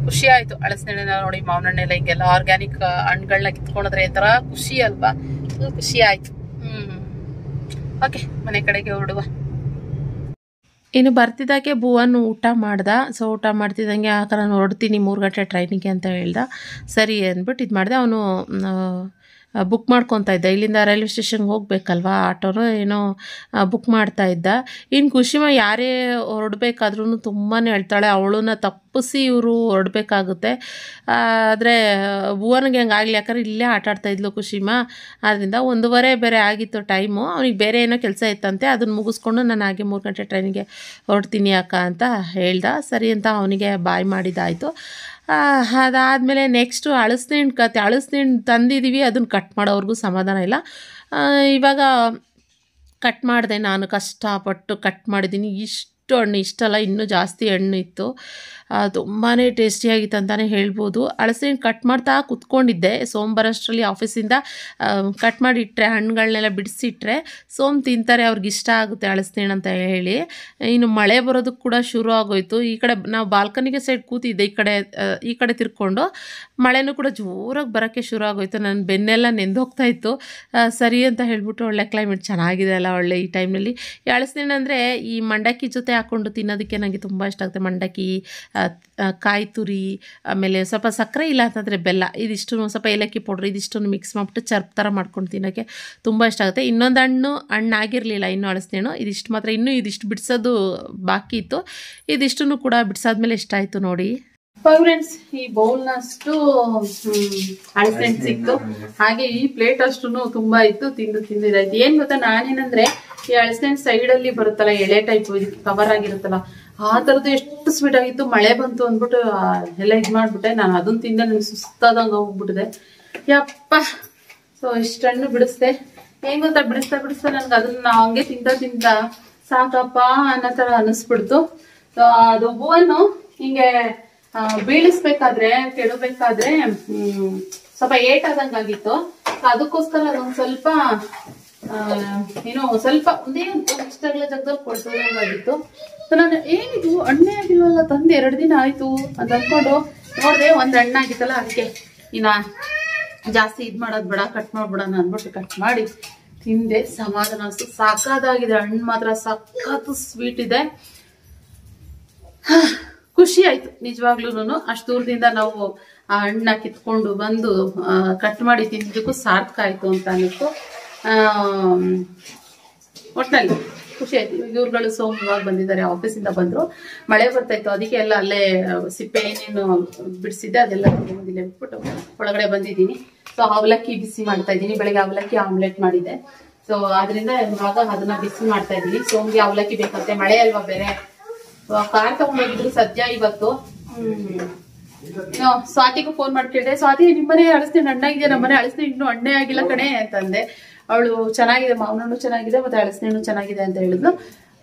ಖುಷಿ ಆಯ್ತು. ಹಳಸಿನೆಣ್ಣೆ ನೋಡಿ, ಮಾವಿನ ಹಣ್ಣೆಲ್ಲ ಹಿಂಗೆಲ್ಲ ಆರ್ಗ್ಯಾನಿಕ್ ಹಣ್ಣುಗಳನ್ನ ಕಿತ್ಕೊಂಡ್ರೆ ಒಂಥರ ಖುಷಿ ಅಲ್ವಾ? ಖುಷಿ ಆಯ್ತು. ಓಕೆ, ಮನೆ ಕಡೆಗೆ ಹೊರಡುವ. ಇನ್ನು ಬರ್ತಿದ್ದಾಗೆ ಭುವನ್ ಊಟ ಮಾಡ್ದ. ಸೊ ಊಟ ಮಾಡ್ತಿದ್ದಂಗೆ ಆಗ ನಾನು ಹೊರಡ್ತೀನಿ 3 ಗಂಟೆ ಟ್ರೈನಿಗೆ ಅಂತ ಹೇಳ್ದ. ಸರಿ ಅಂದ್ಬಿಟ್ಟು ಇದು ಮಾಡಿದೆ. ಅವನು ಬುಕ್ ಮಾಡ್ಕೊತಾ ಇದ್ದ, ಇಲ್ಲಿಂದ ರೈಲ್ವೆ ಸ್ಟೇಷನ್ಗೆ ಹೋಗ್ಬೇಕಲ್ವಾ, ಆಟೋನು ಏನೋ ಬುಕ್ ಮಾಡ್ತಾ ಇದ್ದ. ಇನ್ನು ಖುಷಿಮ ಯಾರೇ ಹೊರಡ್ಬೇಕಾದ್ರೂ ತುಂಬಾ ಹೇಳ್ತಾಳೆ, ಅವಳನ್ನ ತಪ್ಪಿಸಿ ಇವರು ಹೊರಡ್ಬೇಕಾಗುತ್ತೆ. ಆದರೆ ಭುವನಿಗೆ ಹಂಗೆ ಆಗಲಿ, ಯಾಕಂದ್ರೆ ಇಲ್ಲೇ ಆಟಾಡ್ತಾ ಇದ್ಲು ಖುಷಿಮ. ಆದ್ದರಿಂದ 1:15 ಬೇರೆ ಆಗಿತ್ತು ಟೈಮು. ಅವನಿಗೆ ಬೇರೆ ಏನೋ ಕೆಲಸ ಇತ್ತಂತೆ, ಅದನ್ನು ಮುಗಿಸ್ಕೊಂಡು ನಾನು ಹಾಗೆ 3 ಗಂಟೆ ಟ್ರೈನಿಗೆ ಹೊರಡ್ತೀನಿ ಅಕ್ಕ ಅಂತ ಹೇಳ್ದ. ಸರಿ ಅಂತ ಅವನಿಗೆ ಬಾಯ್ ಮಾಡಿದ್ದಾಯಿತು. ಅದಾದಮೇಲೆ ನೆಕ್ಸ್ಟು ಹಳಸಿನ ಕತೆ. ಹಳಸಿನ ತಂದಿದ್ದೀವಿ, ಅದನ್ನು ಕಟ್ ಮಾಡೋವ್ರಿಗೂ ಸಮಾಧಾನ ಇಲ್ಲ. ಇವಾಗ ಕಟ್ ಮಾಡಿದೆ, ನಾನು ಕಷ್ಟಪಟ್ಟು ಕಟ್ ಮಾಡಿದ್ದೀನಿ. ಇಷ್ಟು ಹಣ್ಣು, ಇಷ್ಟಲ್ಲ ಇನ್ನೂ ಜಾಸ್ತಿ ಹಣ್ಣು ಇತ್ತು. ತುಂಬಾ ಟೇಸ್ಟಿಯಾಗಿತ್ತು ಅಂತಲೇ ಹೇಳ್ಬೋದು. ಹಳಸಿನ ಕಟ್ ಮಾಡ್ತಾ ಕುತ್ಕೊಂಡಿದ್ದೆ. ಸೋಮವಾರಷ್ಟರಲ್ಲಿ ಆಫೀಸಿಂದ ಕಟ್ ಮಾಡಿ ಇಟ್ಟರೆ, ಹಣ್ಣುಗಳನ್ನೆಲ್ಲ ಬಿಡಿಸಿಟ್ರೆ ಸೋಮ್ ತಿಂತಾರೆ, ಅವ್ರಿಗೆ ಇಷ್ಟ ಆಗುತ್ತೆ ಹಳಸಿನ ಅಂತ ಹೇಳಿ. ಇನ್ನು ಮಳೆ ಬರೋದಕ್ಕೆ ಕೂಡ ಶುರು ಆಗೋಯ್ತು. ಈ ಕಡೆ ನಾವು ಬಾಲ್ಕನಿಗೆ ಸೈಡ್ ಕೂತಿದ್ದೆ, ಈ ಕಡೆ ತಿರ್ಕೊಂಡು ಮಳೆನೂ ಕೂಡ ಜೋರಾಗಿ ಬರೋಕ್ಕೆ ಶುರು ಆಗೋಯ್ತು. ನನ್ನ ಬೆನ್ನೆಲ್ಲ ನೆಂದೋಗ್ತಾ ಇತ್ತು. ಸರಿ ಅಂತ ಹೇಳ್ಬಿಟ್ಟು, ಒಳ್ಳೆ ಕ್ಲೈಮೇಟ್ ಚೆನ್ನಾಗಿದೆ ಅಲ್ಲ, ಒಳ್ಳೆ ಈ ಟೈಮ್ನಲ್ಲಿ. ಈ ಹಳಸಿನ ಅಂದರೆ ಈ ಮಂಡಕ್ಕಿ ಜೊತೆ ಹಾಕ್ಕೊಂಡು ತಿನ್ನೋದಕ್ಕೆ ನನಗೆ ತುಂಬ ಇಷ್ಟ ಆಗುತ್ತೆ. ಮಂಡಕ್ಕಿ, ಕಾಯಿ ತುರಿ, ಆಮೇಲೆ ಸ್ವಲ್ಪ ಸಕ್ಕರೆ ಇಲ್ಲ ಅಂತಂದರೆ ಬೆಲ್ಲ, ಇದಿಷ್ಟು ಸ್ವಲ್ಪ ಏಲಕ್ಕಿ ಪೌಡ್ರ್, ಇದಿಷ್ಟನ್ನು ಮಿಕ್ಸ್ ಮಾಡಿಬಿಟ್ಟು ಚರ್ಪ್ ಥರ ಮಾಡ್ಕೊಂಡು ತಿನ್ನೋಕ್ಕೆ ತುಂಬ ಇಷ್ಟ ಆಗುತ್ತೆ. ಇನ್ನೊಂದು ಹಣ್ಣಾಗಿರಲಿಲ್ಲ ಇನ್ನೂ ಹಳಸಿನ, ಇದಿಷ್ಟು ಮಾತ್ರ, ಇನ್ನೂ ಇದಿಷ್ಟು ಬಿಡಿಸೋದು ಬಾಕಿ ಇತ್ತು. ಇದಿಷ್ಟನ್ನು ಕೂಡ ಬಿಡಿಸಾದ್ಮೇಲೆ ಇಷ್ಟ ಆಯಿತು ನೋಡಿ. ಫ್ರೆಂಡ್ಸ್, ಈ ಬೌಲ್ನಷ್ಟು ಹಳಸಿನ ಸಿಕ್ತು, ಹಾಗೆ ಈ ಪ್ಲೇಟ್ ಅಷ್ಟು ತುಂಬಾ ಇತ್ತು. ತಿಂದಿದ್ದಾಯ್ತು. ಏನ್ ಗೊತ್ತಾ, ನಾನೇನಂದ್ರೆ ಈ ಹಳಸಿನ ಸೈಡಲ್ಲಿ ಬರುತ್ತಲ್ಲ, ಎಳೆ ಟೈಪ್ ಕವರ್ ಆಗಿರುತ್ತಲ್ಲ, ಆ ಥರದ್ದು ಎಷ್ಟು ಸ್ವೀಟ್ ಆಗಿತ್ತು. ಮಳೆ ಬಂತು ಅಂದ್ಬಿಟ್ಟು ಎಲ್ಲ ಇದು ಮಾಡ್ಬಿಟ್ಟೆ. ನಾನು ಅದನ್ನ ತಿಂದೆ, ನನಗೆ ಸುಸ್ತಾದಂಗೆ ಹೋಗ್ಬಿಟ್ಟಿದೆ ಯಪ್ಪ. ಸೊ ಇಷ್ಟು ಹಣ್ಣು ಬಿಡಿಸ್ದೆ. ಏನ್ ಗೊತ್ತಾ, ಬಿಡಿಸ್ತಾ ನನ್ಗೆ ಅದನ್ನ ಹಂಗೆ ತಿಂತ ಸಾಕಪ್ಪ ಅನ್ನೋ ಥರ ಅನಿಸ್ಬಿಡ್ತು. ಸೊ ಅದು ಹೂವನ್ನು ಹಿಂಗೆ ಬೀಳಿಸ್ಬೇಕಾದ್ರೆ, ಕೆಡಬೇಕಾದ್ರೆ ಸ್ವಲ್ಪ ಏಟಾದಂಗಾಗಿತ್ತು. ಅದಕ್ಕೋಸ್ಕರ ಅದೊಂದು ಸ್ವಲ್ಪ ಏನೋ ಸ್ವಲ್ಪ ಒಂದೇ ಇಷ್ಟಾಗಲ ಜಾಗದಲ್ಲಿ ಕೊಡ್ಸೋದಂಗಾಗಿತ್ತು. ಸೊ ನಾನು ಏನಿದು ಹಣ್ಣೆ ಆಗಿಲ್ವಲ್ಲ, ತಂದು 2 ದಿನ ಆಯ್ತು ಅಂತ ಅಂದ್ಕೊಂಡು ನೋಡಿದೆ, ಒಂದು ಹಣ್ಣಾಗಿತ್ತಲ್ಲ, ಅದಕ್ಕೆ ಇನ್ನ ಜಾಸ್ತಿ ಇದು ಮಾಡೋದು ಬೇಡ, ಕಟ್ ಮಾಡ್ಬಿಡೋಣ ಅಂದ್ಬಿಟ್ಟು ಕಟ್ ಮಾಡಿ ತಿಂದೆ. ಸಮಾಧಾನ ಅನಿಸ್ತು. ಸಾಕಾದಾಗಿದೆ ಹಣ್ಣು ಮಾತ್ರ, ಸಖತ್ತು ಸ್ವೀಟ್ ಇದೆ. ಖುಷಿ ಆಯ್ತು ನಿಜವಾಗ್ಲೂ. ಅಷ್ಟು ದೂರದಿಂದ ನಾವು ಆ ಹಣ್ಣ ಕಿತ್ಕೊಂಡು ಬಂದು ಕಟ್ ಮಾಡಿ ತಿಂದಿದ್ದಕ್ಕೂ ಸಾರ್ಥಕ ಆಯ್ತು ಅಂತ ಅನ್ನಿಸ್ತು. ಒಟ್ಟಿನಲ್ಲಿ ಖುಷಿ ಆಯ್ತು. ಇವ್ರುಗಳು ಸೋಮವಾರ ಬಂದಿದ್ದಾರೆ, ಆಫೀಸಿಂದ ಬಂದ್ರು. ಮಳೆ ಬರ್ತಾ ಇತ್ತು, ಅದಕ್ಕೆ ಎಲ್ಲ ಅಲ್ಲೇ ಸಿಪ್ಪೆ ಏನೇನು ಬಿಡಿಸಿದ್ದೆ ಅದೆಲ್ಲ ತಗೊಂಡಿಲ್ಲ ಬಿಟ್ಬಿಟ್ಟು ಒಳಗಡೆ ಬಂದಿದ್ದೀನಿ. ಸೊ ಅವಲಕ್ಕಿ ಬಿಸಿ ಮಾಡ್ತಾ ಇದ್ದೀನಿ. ಬೆಳಗ್ಗೆ ಅವಲಕ್ಕಿ ಆಮ್ಲೆಟ್ ಮಾಡಿದ್ದೆ. ಸೊ ಆದ್ರಿಂದ ಇವಾಗ ಅದನ್ನ ಬಿಸಿ ಮಾಡ್ತಾ ಇದ್ದೀನಿ. ಸೋಮ್ಗೆ ಅವಲಕ್ಕಿ ಬೇಕಂತೆ, ಮಳೆ ಅಲ್ವಾ ಬೇರೆ. ಕಾರ್ ತಗೊಂಡೋಗಿದ್ರು ಸದ್ಯ ಇವತ್ತು. ಸ್ವಾತಿಗೂ ಫೋನ್ ಮಾಡಿ ಕೇಳಿದೆ, ಸ್ವಾತಿ ನಿಮ್ಮನೆ ಅಳಿಸ್ತೀನಿ ಹಣ್ಣಾಗಿದೆ, ನಮ್ಮನೆ ಅಳಿಸ್ತೀನಿ ಇನ್ನೂ ಹಣ್ಣೆ ಆಗಿಲ್ಲ ಕಣೆ ಅಂತಂದೆ. ಅವಳು ಚೆನ್ನಾಗಿದೆ, ಮಾವನಣ್ಣು ಚೆನ್ನಾಗಿದೆ ಮತ್ತೆ ಅಳಿಸ್ನೇಣ್ಣು ಚೆನ್ನಾಗಿದೆ ಅಂತ ಹೇಳಿದ್ಲು.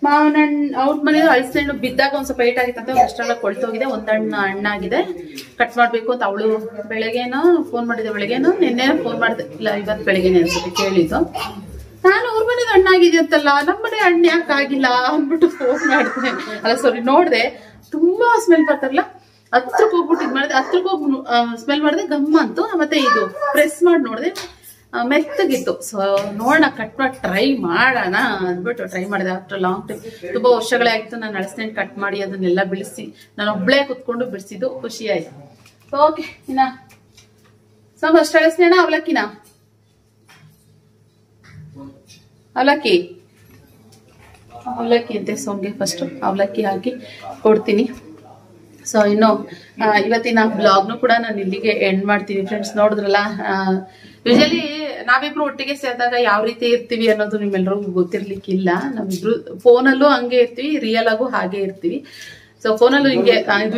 ಮಾವನಣ್ಣು ಅವ್ರ ಮನೆ ಅಳಿಸ್ನೇಣ್ಣು ಬಿದ್ದಾಗ ಒಂದ್ ಸ್ವಲ್ಪ ಏಟ್ ಆಗಿತ್ತಂತೆ, ಅಷ್ಟೆಲ್ಲ ಕೊಳ್ತೋಗಿದೆ, ಒಂದಣ್ಣ ಹಣ್ಣಾಗಿದೆ, ಕಟ್ ಮಾಡ್ಬೇಕು ಅಂತ ಅವಳು ಬೆಳಗ್ಗೆನೋ ಫೋನ್ ಮಾಡಿದೆ, ಬೆಳಗ್ಗೆನೋ ನಿನ್ನೆ ಫೋನ್ ಮಾಡಿದೆ, ಇಲ್ಲ ಇವತ್ತು ಬೆಳಗ್ಗೆನೆ ಅನ್ಸುತ್ತೆ ಕೇಳಿದ್ದು. ನಾನು ಅವ್ರ ಮನೇದು ಹಣ್ಣಾಗಿದೆ ಅಂತಲ್ಲ, ನಮ್ಮನೆ ಹಣ್ಣು ಯಾಕೆ ಆಗಿಲ್ಲ ಅಂದ್ಬಿಟ್ಟು ಫೋನ್ ಮಾಡಿದೆ, ಅಲ್ಲ ಸಾರಿ ನೋಡ್ದೆ, ತುಂಬಾ ಸ್ಮೆಲ್ ಬರ್ತಾರಲ್ಲ, ಹತ್ರಕ್ಕೆ ಹೋಗ್ಬಿಟ್ಟು ಇದ್ ಮಾಡಿದೆ, ಹತ್ರಕ್ಕೆ ಹೋಗಿ ಸ್ಮೆಲ್ ಮಾಡಿದೆ, ಗಮ್ಮ ಅಂತು. ಮತ್ತೆ ಇದು ಪ್ರೆಸ್ ಮಾಡಿ ನೋಡಿದೆ, ಮೆತ್ತಗಿತ್ತು. ಸೊ ನೋಡೋಣ, ಕಟ್ ಮಾಡಿ ಟ್ರೈ ಮಾಡೋಣ ಅಂದ್ಬಿಟ್ಟು ಟ್ರೈ ಮಾಡಿದೆ. ಆಫ್ಟರ್ ಲಾಂಗ್ ಟೈಮ್, ತುಂಬಾ ವರ್ಷಗಳೇ ಆಯ್ತು ನಾನು ಅಳಸ್ನೇಣ್ಣು ಕಟ್ ಮಾಡಿ ಅದನ್ನೆಲ್ಲ ಬಿಡಿಸಿ ನಾನು ಒಬ್ಳೇ ಕುತ್ಕೊಂಡು ಬಿಡಿಸಿದ್ದು, ಖುಷಿ ಆಯ್ತು. ಓಕೆ, ಇನ್ನ ಸ್ವಲ್ಪ ಅಷ್ಟು ಅಳಸ್ನೇಣ, ಅವಲಕ್ಕಿನ ಅವಲಕ್ಕಿ ಅಂತೆ ಸೋಮ್ಗೆ ಫಸ್ಟ್ ಅವಲಕ್ಕಿ ಹಾಕಿ ಕೊಡ್ತೀನಿ. ಸೊ ಇನ್ನು ಇವತ್ತಿನ ಬ್ಲಾಗ್ನು ಕೂಡ ನಾನು ಇಲ್ಲಿಗೆ ಎಂಡ್ ಮಾಡ್ತೀನಿ ಫ್ರೆಂಡ್ಸ್. ನೋಡಿದ್ರಲ್ಲ, ಯೂಶಲಿ ನಾವಿಬ್ರು ಒಟ್ಟಿಗೆ ಸೇರಿದಾಗ ಯಾವ ರೀತಿ ಇರ್ತೀವಿ ಅನ್ನೋದು ನಿಮ್ಮೆಲ್ಲರಿಗೂ ಗೊತ್ತಿರ್ಲಿಕ್ಕಿಲ್ಲ. ನಾವಿಬ್ರು ಫೋನಲ್ಲೂ ಹಂಗೆ ಇರ್ತೀವಿ, ರಿಯಲ್ ಆಗು ಹಾಗೆ ಇರ್ತೀವಿ. ಸೊ ಫೋನಲ್ಲೂ ಹಿಂಗೆ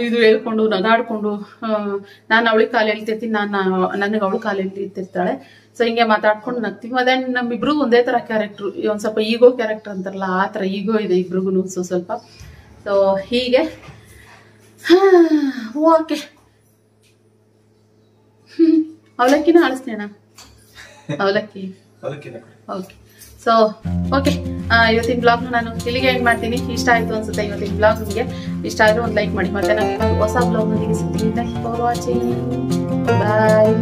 ಇದು ಹೇಳ್ಕೊಂಡು ನಗಾಡ್ಕೊಂಡು, ನಾನು ಅವಳಿಗೆ ಕಾಲು ಹೇಳ್ತಿರ್ತೀನಿ, ನನಗೆ ಅವಳು ಕಾಲು ಹೇಳ್ತಿರ್ತಾಳೆ. ಸೊ ಹಿಂಗೆ ಮಾತಾಡ್ಕೊಂಡು ನಗ್ತೀವಿ. ಮತ್ತೆ ನಮ್ಮಿಬ್ರು ಒಂದೇ ತರ ಕ್ಯಾರೆಕ್ಟರ್, ಒಂದ್ ಸ್ವಲ್ಪ ಈಗೋ ಕ್ಯಾರೆಕ್ಟರ್ ಅಂತಾರಲ್ಲ, ಆ ತರ ಈಗೋ ಇದೆ ಇಬ್ರಿಗೂ. ಸೊ ಸ್ವಲ್ಪ ಸೊ ಹೀಗೆ ಓಕೆ. ಅವಲಕ್ಕಿನ ಅಳಿಸ್ತೇಣ, ಅವಲಕ್ಕಿ ಓಕೆ. ಸೊ ಓಕೆ, ಇವತ್ತಿನ ಬ್ಲಾಗ್ನ ನಾನು ಇಲ್ಲಿಗೆ ಎಂಡ್ ಮಾಡ್ತೀನಿ. ಇಷ್ಟ ಆಯ್ತು ಅನ್ಸುತ್ತೆ ಇವತ್ತಿನ ಬ್ಲಾಗ್. ನಿಮಗೆ ಇಷ್ಟ ಆದ್ರೆ ಒಂದು ಲೈಕ್ ಮಾಡಿ. ಮತ್ತೆ ನಾನು ಹೊಸ ಬ್ಲಾಗ್ನೊಂದಿಗೆ ಸಿಗ್ತೀನಿ. Thank you for watching, bye.